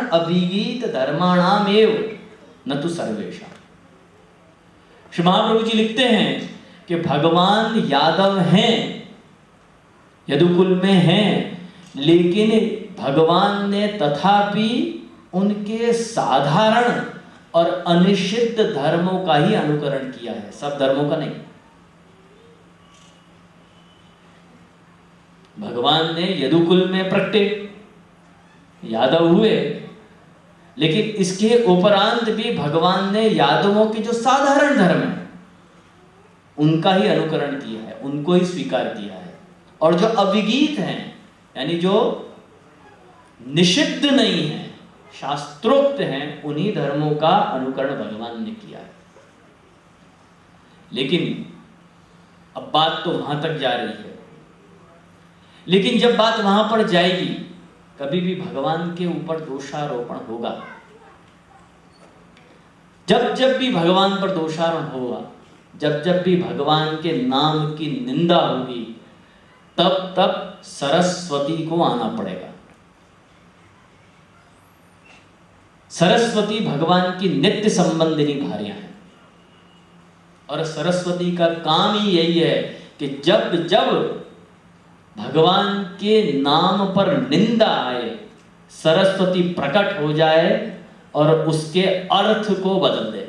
Speaker 1: अविगीत धर्माणामेव न तो सर्वेशा। श्री महाप्रभु जी लिखते हैं कि भगवान यादव हैं, यदुकुल में हैं, लेकिन भगवान ने तथापि उनके साधारण और अनिषिद्ध धर्मों का ही अनुकरण किया है, सब धर्मों का नहीं। भगवान ने यदुकुल में प्रकटे, यादव हुए, लेकिन इसके उपरांत भी भगवान ने यादवों के जो साधारण धर्म है उनका ही अनुकरण किया है, उनको ही स्वीकार किया है। और जो अविगीत हैं, यानी जो निषिद्ध नहीं है, शास्त्रोक्त हैं, उन्हीं धर्मों का अनुकरण भगवान ने किया है। लेकिन अब बात तो वहां तक जा रही है, लेकिन जब बात वहां पर जाएगी, कभी भी भगवान के ऊपर दोषारोपण होगा। जब जब भी भगवान पर दोषारोपण होगा, जब जब भी भगवान के नाम की निंदा होगी, तब तब सरस्वती को आना पड़ेगा। सरस्वती भगवान की नित्य संबंधिनी भार्या है, और सरस्वती का काम ही यही है कि जब जब भगवान के नाम पर निंदा आए, सरस्वती प्रकट हो जाए और उसके अर्थ को बदल दे।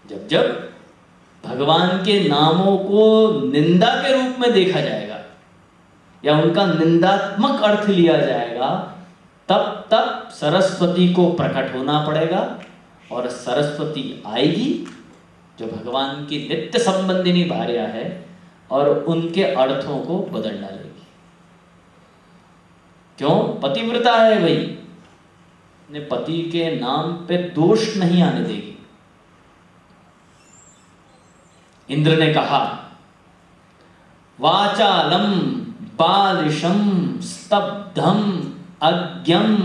Speaker 1: जब जब भगवान के नामों को निंदा के रूप में देखा जाएगा या उनका निंदात्मक अर्थ लिया जाएगा, तब तब सरस्वती को प्रकट होना पड़ेगा, और सरस्वती आएगी जो भगवान की नित्य संबंधिनी भार्या है और उनके अर्थों को बदल डालेगी। क्यों? पतिव्रता है भाई, अपने पति के नाम पे दोष नहीं आने देगी। इंद्र ने कहा वाचालम बालिशम स्तब्धम अज्ञम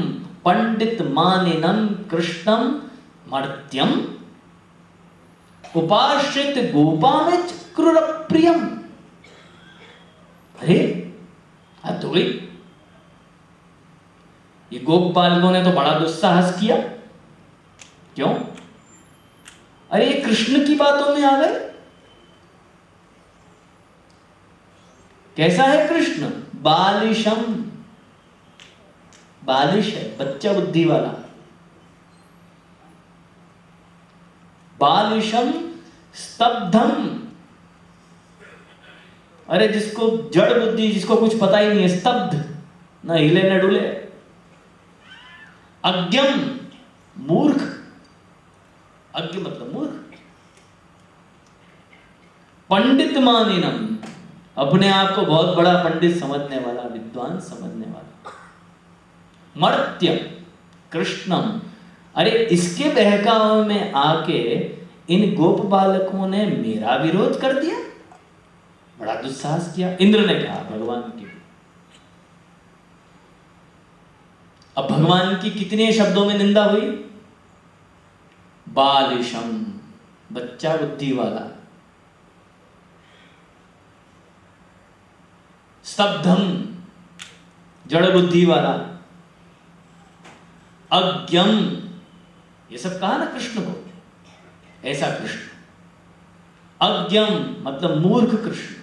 Speaker 1: पंडित मानिनम कृष्णम मर्त्यम उपाश्रित गोपा में क्रूर प्रियम। अरे हद हो गई, ये गोप बालकों ने तो बड़ा दुस्साहस किया। क्यों? अरे ये कृष्ण की बातों में आ गए। कैसा है कृष्ण? बालिशम, बालिश है, बच्चा बुद्धि वाला। बालिशम स्तब्धम, अरे जिसको जड़ बुद्धि, जिसको कुछ पता ही नहीं है, स्तब्ध, न हिले न डुले। अज्ञम, मूर्ख, अज्ञ मतलब मूर्ख। पंडित मानिनम, अपने आप को बहुत बड़ा पंडित समझने वाला, विद्वान समझने वाला। मर्त्य कृष्णम, अरे इसके बहकावे में आके इन गोप बालकों ने मेरा विरोध कर दिया, बड़ा दुस्साहस किया। इंद्र ने कहा भगवान की। अब भगवान की कितने शब्दों में निंदा हुई? बालिशम, बच्चा बुद्धि वाला। स्तब्धम, जड़ बुद्धि वाला। अज्ञम, ये सब कहा ना कृष्ण को, ऐसा कृष्ण। अज्ञम मतलब मूर्ख कृष्ण।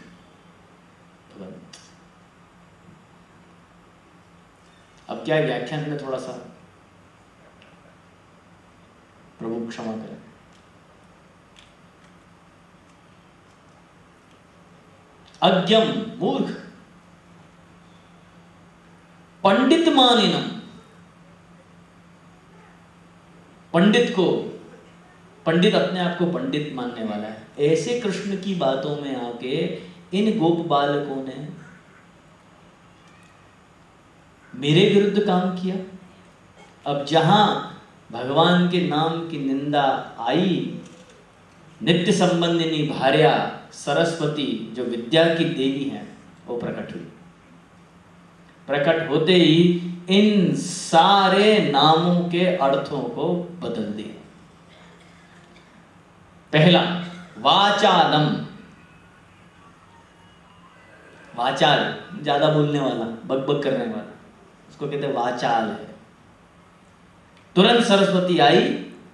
Speaker 1: अब क्या है, व्याख्यान में थोड़ा सा प्रभु क्षमा करें। अज्ञम मूर्ख, पंडित मानिनम, पंडित को, पंडित अपने आप को पंडित मानने वाला है। ऐसे कृष्ण की बातों में आके इन गोप बालकों ने मेरे विरुद्ध काम किया। अब जहां भगवान के नाम की निंदा आई, नित्य संबंधिनी भार्या सरस्वती जो विद्या की देवी हैं वो प्रकट हुई। प्रकट होते ही इन सारे नामों के अर्थों को बदल दिया। पहला वाचालम, वाचाल ज्यादा बोलने वाला, बकबक करने वाला, उसको कहते हैं वाचाल है। तुरंत सरस्वती आई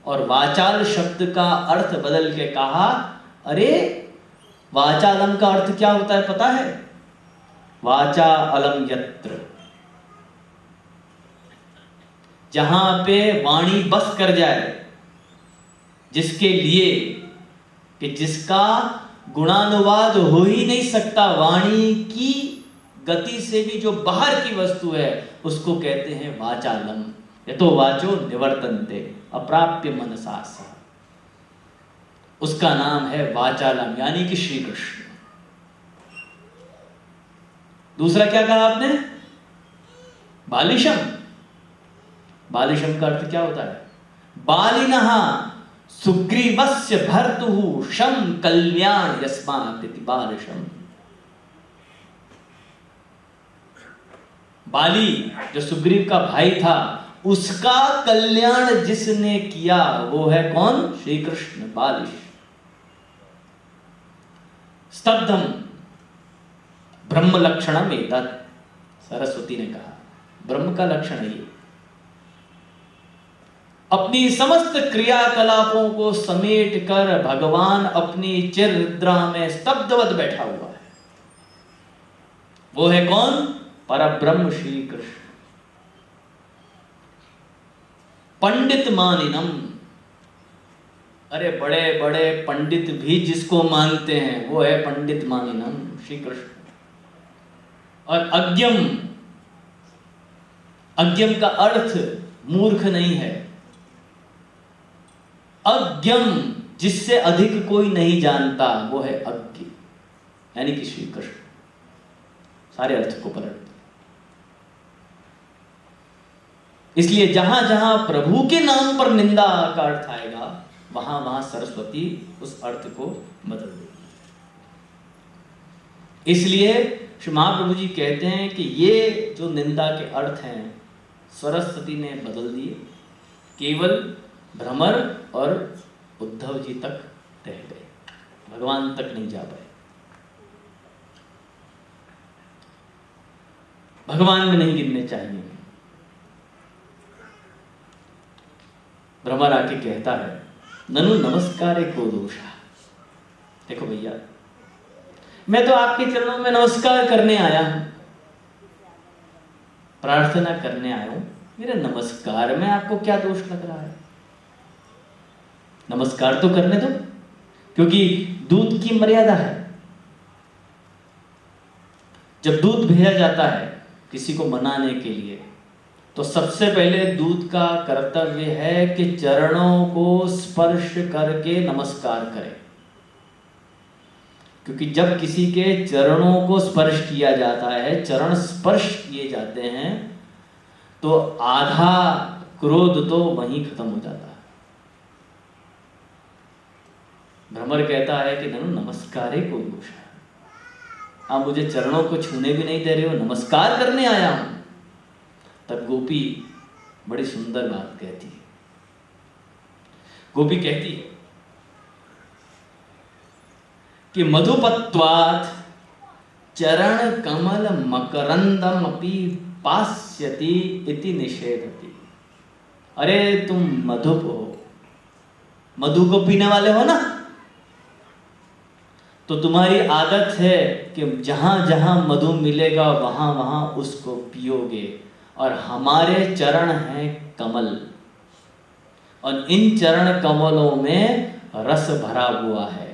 Speaker 1: और वाचाल शब्द का अर्थ बदल के कहा, अरे वाचालम का अर्थ क्या होता है पता है? वाचा अलम यत्र, जहां पे वाणी बस कर जाए, जिसके लिए कि जिसका गुणानुवाद हो ही नहीं सकता, वाणी की गति से भी जो बाहर की वस्तु है उसको कहते हैं वाचालम। यतो वाचो निवर्तन्ते अप्राप्य मनसा सह, उसका नाम है वाचालम, यानी कि श्री कृष्ण। दूसरा क्या कहा आपने? बालिशम। बालिशम का अर्थ क्या होता है? बालिनः सुग्रीवस्य भर्तुः शम कल्याण यस्मात् इति बालिशम। बाली जो सुग्रीव का भाई था, उसका कल्याण जिसने किया वो है कौन? श्री कृष्ण। बालिश। स्तब्धम ब्रह्म लक्षणम एतत्, सरस्वती ने कहा ब्रह्म का लक्षण है ये। अपनी समस्त क्रियाकलापों को समेट कर भगवान अपनी चिरनिद्रा में स्तब्धवत बैठा हुआ है। वो है कौन? परब्रह्म श्री कृष्ण। पंडित मानिनम, अरे बड़े बड़े पंडित भी जिसको मानते हैं वो है पंडित मानिनम श्री कृष्ण। और अज्ञम, अज्ञम का अर्थ मूर्ख नहीं है। अज्ञम जिससे अधिक कोई नहीं जानता वो है अज्ञ, यानी कि श्री कृष्ण। सारे अर्थ को पलट दिया। इसलिए जहां जहां प्रभु के नाम पर निंदा का अर्थ आएगा, वहां वहां सरस्वती उस अर्थ को बदल देगी। इसलिए श्री महाप्रभु जी कहते हैं कि ये जो निंदा के अर्थ हैं सरस्वती ने बदल दिए, केवल भ्रमर और उद्धव जी तक रह गए, भगवान तक नहीं जा पाए, भगवान में नहीं गिनने चाहिए। भ्रमर आके कहता है ननु नमस्कारे को दोषा। देखो भैया, मैं तो आपके चरणों में नमस्कार करने आया हूं, प्रार्थना करने आया हूं, मेरे नमस्कार में आपको क्या दोष लग रहा है? नमस्कार तो करने दो, क्योंकि दूध की मर्यादा है। जब दूध भेजा जाता है किसी को मनाने के लिए, तो सबसे पहले दूत का कर्तव्य है कि चरणों को स्पर्श करके नमस्कार करे, क्योंकि जब किसी के चरणों को स्पर्श किया जाता है, चरण स्पर्श किए जाते हैं, तो आधा क्रोध तो वहीं खत्म हो जाता है। भ्रमर कहता है कि ननु नमस्कारे को दोष है, आप मुझे चरणों को छूने भी नहीं दे रहे हो, नमस्कार करने आया हूं। तब गोपी बड़ी सुंदर बात कहती है। गोपी कहती है कि मधुपत्वात् चरण कमल मकरंदम अपि पास्यति इति निषेधति। अरे तुम मधुप हो, मधु को पीने वाले हो ना, तो तुम्हारी आदत है कि जहां जहां मधु मिलेगा वहां वहां उसको पियोगे, और हमारे चरण हैं कमल, और इन चरण कमलों में रस भरा हुआ है,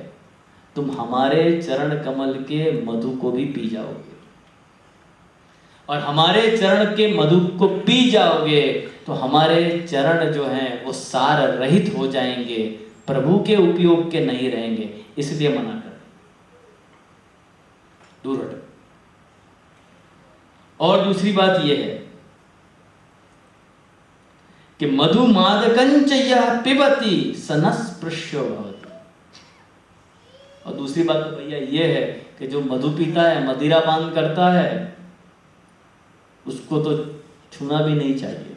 Speaker 1: तुम हमारे चरण कमल के मधु को भी पी जाओगे, और हमारे चरण के मधु को पी जाओगे तो हमारे चरण जो हैं वो सार रहित हो जाएंगे, प्रभु के उपयोग के नहीं रहेंगे, इसलिए मना कर, दूर हटो। और दूसरी बात यह है कि मधु मादकंच यह पिबती सनस्पृश्यो भवति। और दूसरी बात तो भैया ये है कि जो मधु पीता है, मदिरा पान करता है, उसको तो छूना भी नहीं चाहिए,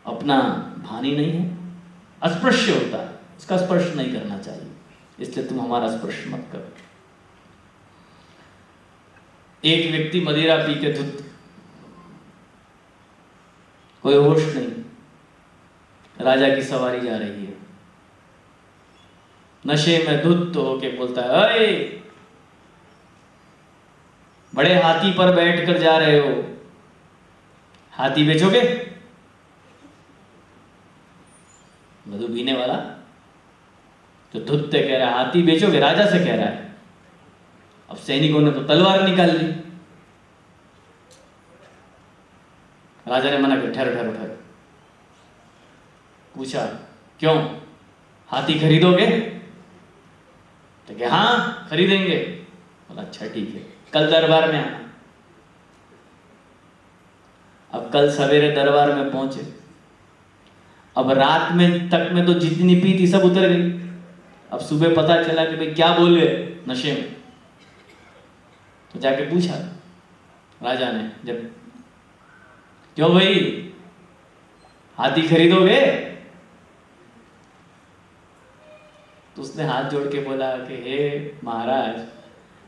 Speaker 1: अपना भान ही नहीं है, अस्पृश्य होता है, उसका स्पर्श नहीं करना चाहिए, इसलिए तुम हमारा स्पर्श मत करो। एक व्यक्ति मदिरा पी के धुत, कोई होश नहीं, राजा की सवारी जा रही है, नशे में धुत होके बोलता है, अरे बड़े हाथी पर बैठकर जा रहे हो, हाथी बेचोगे? मधु पीने वाला तो धुत कह रहा है हाथी बेचोगे, राजा से कह रहा है। अब सैनिकों ने तो तलवार निकाल ली, राजा ने मना कर, ठहरो ठहरो ठहरो। पूछा क्यों, हाथी खरीदोगे? तो क्या हाँ खरीदेंगे। बोला अच्छा ठीक है, कल दरबार में आना। अब कल सवेरे दरबार में पहुंचे, अब रात में तक में तो जितनी पी थी सब उतर गई। अब सुबह पता चला कि भाई क्या बोले नशे में, तो जाके पूछा राजा ने, जब क्यों भाई हाथी खरीदोगे? तो उसने हाथ जोड़ के बोला कि हे महाराज,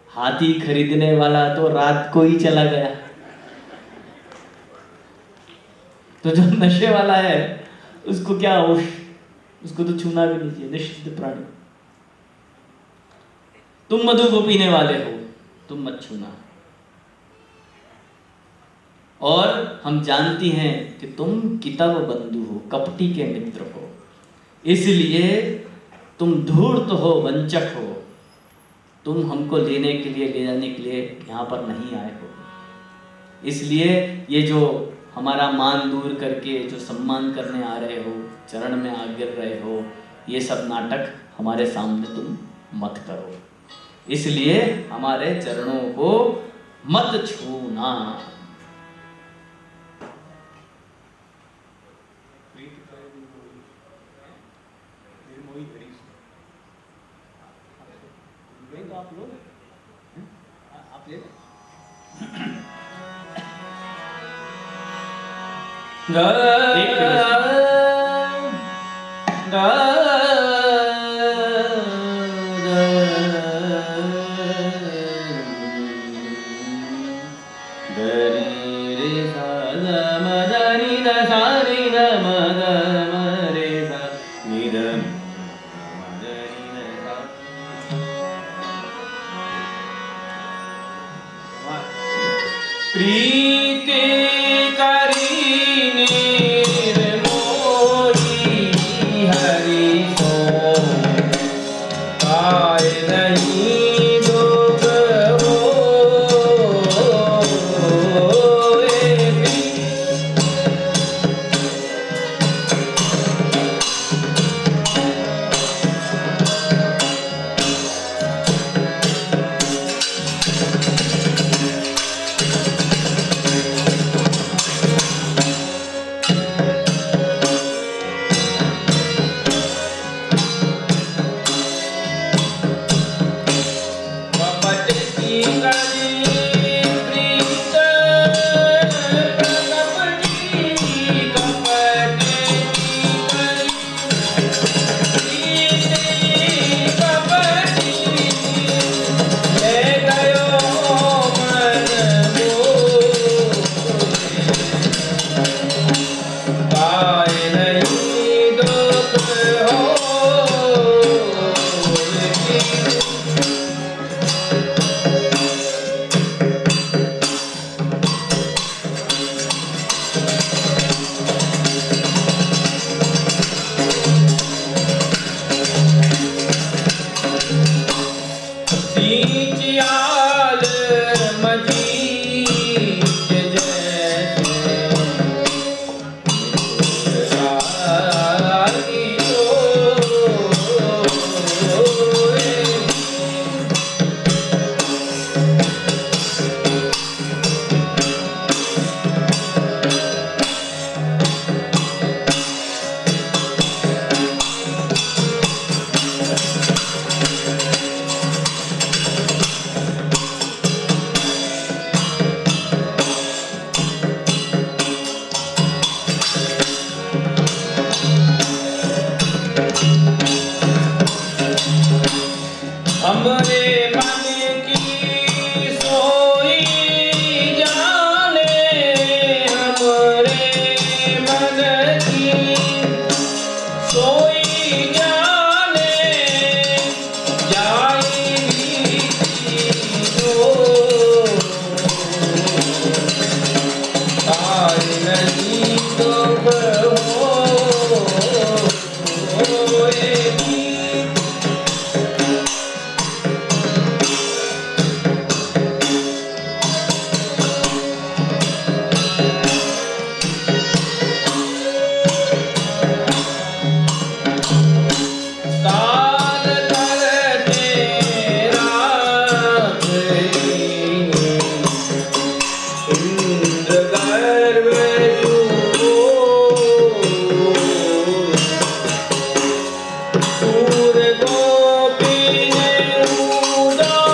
Speaker 1: हाथी खरीदने वाला तो रात को ही चला गया, तो जो नशे वाला है उसको क्या होश, उसको तो छूना भी नहीं चाहिए, निश्चित प्राणी। तुम मधु को पीने वाले हो, तुम मत छूना। और हम जानती हैं कि तुम कितव बंधु हो, कपटी के मित्र हो, इसलिए तुम धूर्त हो, वंचक हो, तुम हमको लेने के लिए, ले जाने के लिए यहाँ पर नहीं आए हो। इसलिए ये जो हमारा मान दूर करके जो सम्मान करने आ रहे हो, चरण में आ गिर रहे हो, ये सब नाटक हमारे सामने तुम मत करो, इसलिए हमारे चरणों को मत छूना। आप लोग आप ले
Speaker 2: प्रीति करी निर्मोही हरि सो पाए नहीं दुख होए। कपट की करी प्रीत कपटी कपट की करी प्रीत कपटी ले गयो मन मोह पाए नहीं दुख होए। सींचियाल मजीज जैसे रागी सोए। हमरे मन की सोई जाने, हमरे मन की सोई जाने, जाएगी तो आए नहीं दुख होएगी। काल करते रात इंद्र गर्भ सूर गोपी ने उदाने,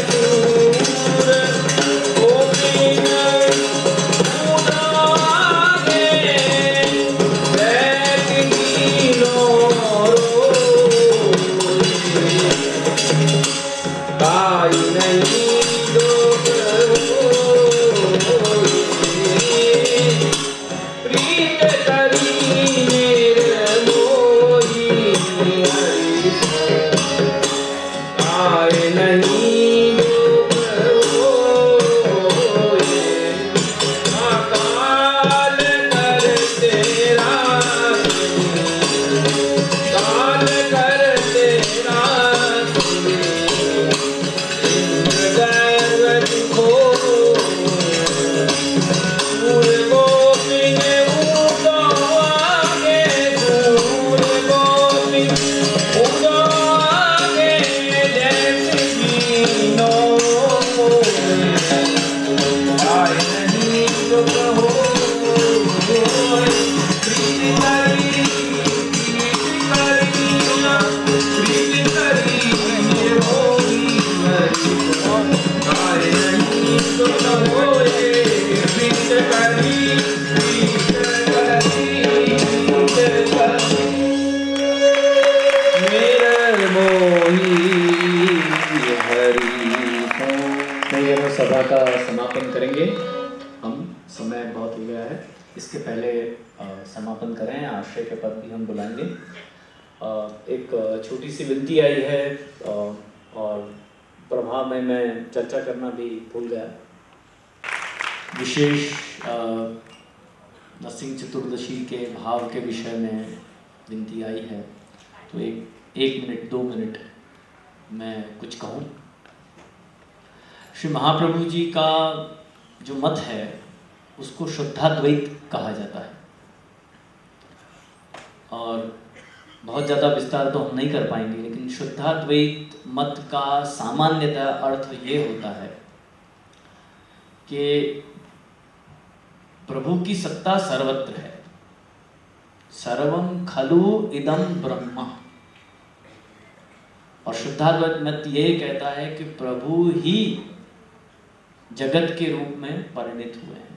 Speaker 2: सूर गोपी ने उदाने, पाई नहीं दुख होए। प्रीत करी निर्मोही हरि सो पाए नहीं दुख होए। काल करते रात, काल करते रात गर्व को सूर गोपी ने उदाने, सूर
Speaker 1: करेंगे हम, समय बहुत हो गया है। इसके पहले समापन करें, आश्रय के पद भी हम बुलाएंगे। एक छोटी सी विनती आई है और प्रभाव में मैं चर्चा करना भी भूल गया। विशेष नरसिंह चतुर्दशी के भाव के विषय में विनती आई है, तो एक मिनट 2 मिनट मैं कुछ कहूँ। श्री महाप्रभु जी का जो मत है उसको शुद्धाद्वैत कहा जाता है, और बहुत ज़्यादा विस्तार तो हम नहीं कर पाएंगे, लेकिन शुद्धाद्वैत मत का सामान्यतः अर्थ ये होता है कि प्रभु की सत्ता सर्वत्र है, सर्वम खलु इदम ब्रह्म। और शुद्धाद्वैत मत ये कहता है कि प्रभु ही जगत के रूप में परिणित हुए हैं।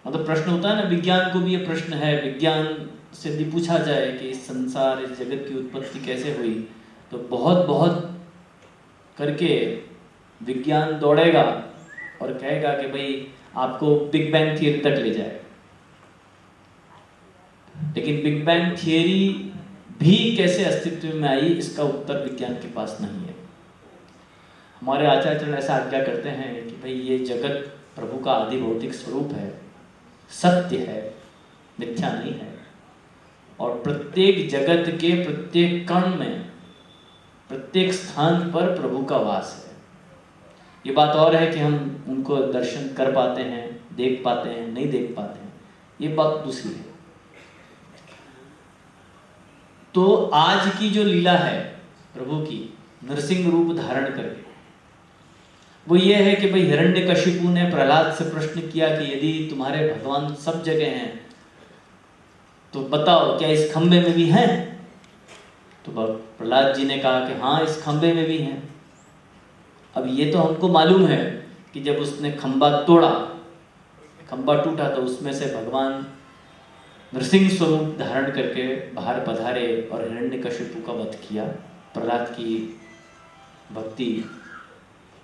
Speaker 1: मतलब प्रश्न होता है ना, विज्ञान को भी ये प्रश्न है, विज्ञान से भी पूछा जाए कि इस संसार, इस जगत की उत्पत्ति कैसे हुई, तो बहुत बहुत करके विज्ञान दौड़ेगा और कहेगा कि भाई आपको बिग बैंग थियरी तक ले जाए, लेकिन बिग बैंग थियरी भी कैसे अस्तित्व में आई इसका उत्तर विज्ञान के पास नहीं है। हमारे आचार्य ऐसा आज्ञा करते हैं कि भाई ये जगत प्रभु का आदि भौतिक स्वरूप है, सत्य है, मिथ्या नहीं है, और प्रत्येक जगत के प्रत्येक कण में, प्रत्येक स्थान पर प्रभु का वास है। ये बात और है कि हम उनको दर्शन कर पाते हैं, देख पाते हैं, नहीं देख पाते हैं, ये बात दूसरी है। तो आज की जो लीला है प्रभु की नरसिंह रूप धारण करके, वो ये है कि भाई हिरण्यकशिपु ने प्रहलाद से प्रश्न किया कि यदि तुम्हारे भगवान सब जगह हैं तो बताओ क्या इस खंबे में भी हैं? तो प्रहलाद जी ने कहा कि हाँ, इस खंबे में भी हैं। अब ये तो हमको मालूम है कि जब उसने खंबा तोड़ा, खंबा टूटा, तो उसमें से भगवान नरसिंह स्वरूप धारण करके बाहर पधारे और हिरण्यकशिपु का वध किया, प्रहलाद की भक्ति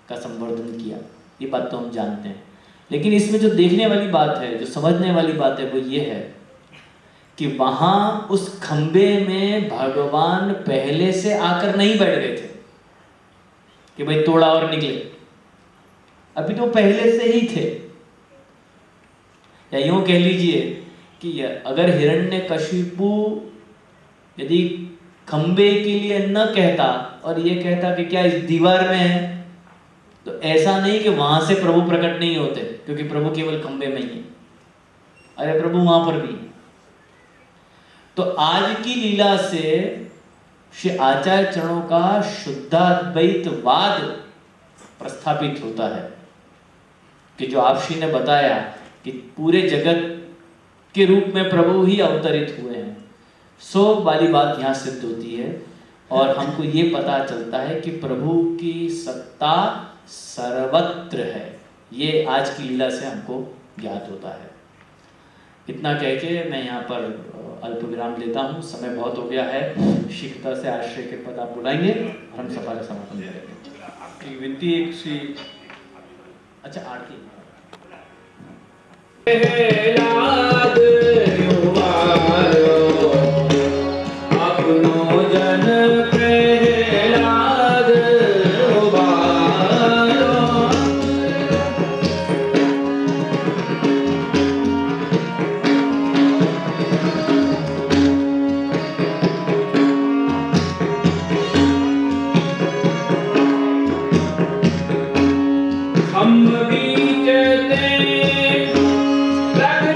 Speaker 1: का संवर्धन किया। ये बात तो हम जानते हैं, लेकिन इसमें जो देखने वाली बात है, जो समझने वाली बात है, वो ये है कि वहां उस खंबे में भगवान पहले से आकर नहीं बैठ गए थे कि भाई तोड़ा और निकले। अभी तो पहले से ही थे। या यूं कह लीजिए कि अगर हिरण्यकशिपु यदि खंबे के लिए न कहता और ये कहता कि क्या इस दीवार में है, तो ऐसा नहीं कि वहां से प्रभु प्रकट नहीं होते, क्योंकि प्रभु केवल खंबे में ही है। अरे प्रभु वहां पर भी है। तो आज की लीला से श्री आचार्य चरणों का शुद्धाद्वैतवाद प्रस्थापित होता है कि जो आप श्री ने बताया कि पूरे जगत के रूप में प्रभु ही अवतरित हुए हैं, सो वाली बात यहाँ सिद्ध होती है। और हमको ये पता चलता है कि प्रभु की सत्ता सर्वत्र है। ये आज की लीला से हमको ज्ञात होता है। इतना कह के मैं यहाँ पर अल्प विराम लेता हूँ, समय बहुत हो गया है। शीघ्रता से आश्रय के पद आप बुलाएंगे और हम सभा का समापन करेंगे। एक विनती, एक सी, अच्छा आरती।
Speaker 2: प्रहलाद युवारो अपनो जन प्रहलाद युवारो। हम बीचते लग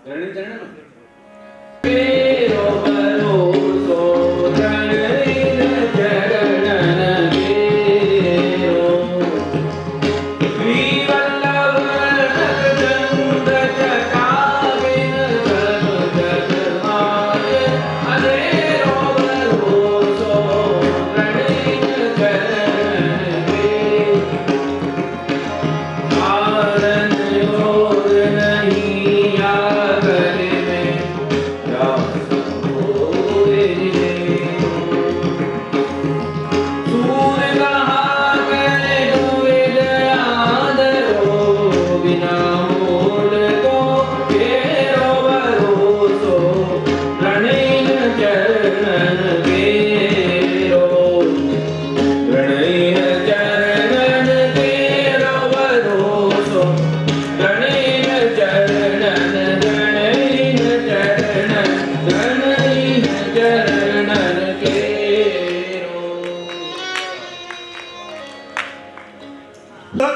Speaker 2: मेरो भरोसो रणैन चरणन मेरो श्रीवल्लभ नखचंद जटाविन सर्व जग माय अनेरो भरोसो रणैन चरणन मेरो आनंद और नहीं आगर में रास होए सूर कहा करे हुए दयादरो बिना मोल को केरो भरोसो रणैन चरणन केरो रणैन चरणन केरो भरोसो रणैन चरणन रणैन चरणन रणैन चरणन केरो।
Speaker 3: तक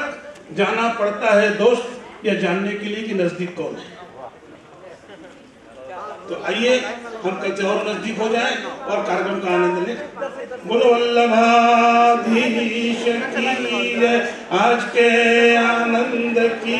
Speaker 3: जाना पड़ता है दोस्त यह जानने के लिए कि नजदीक कौन है। तो आइए हम कैसे और नजदीक हो जाएं और कार्यक्रम का आनंद लें। बोलो वल्लभाधीश की जय, आज के आनंद की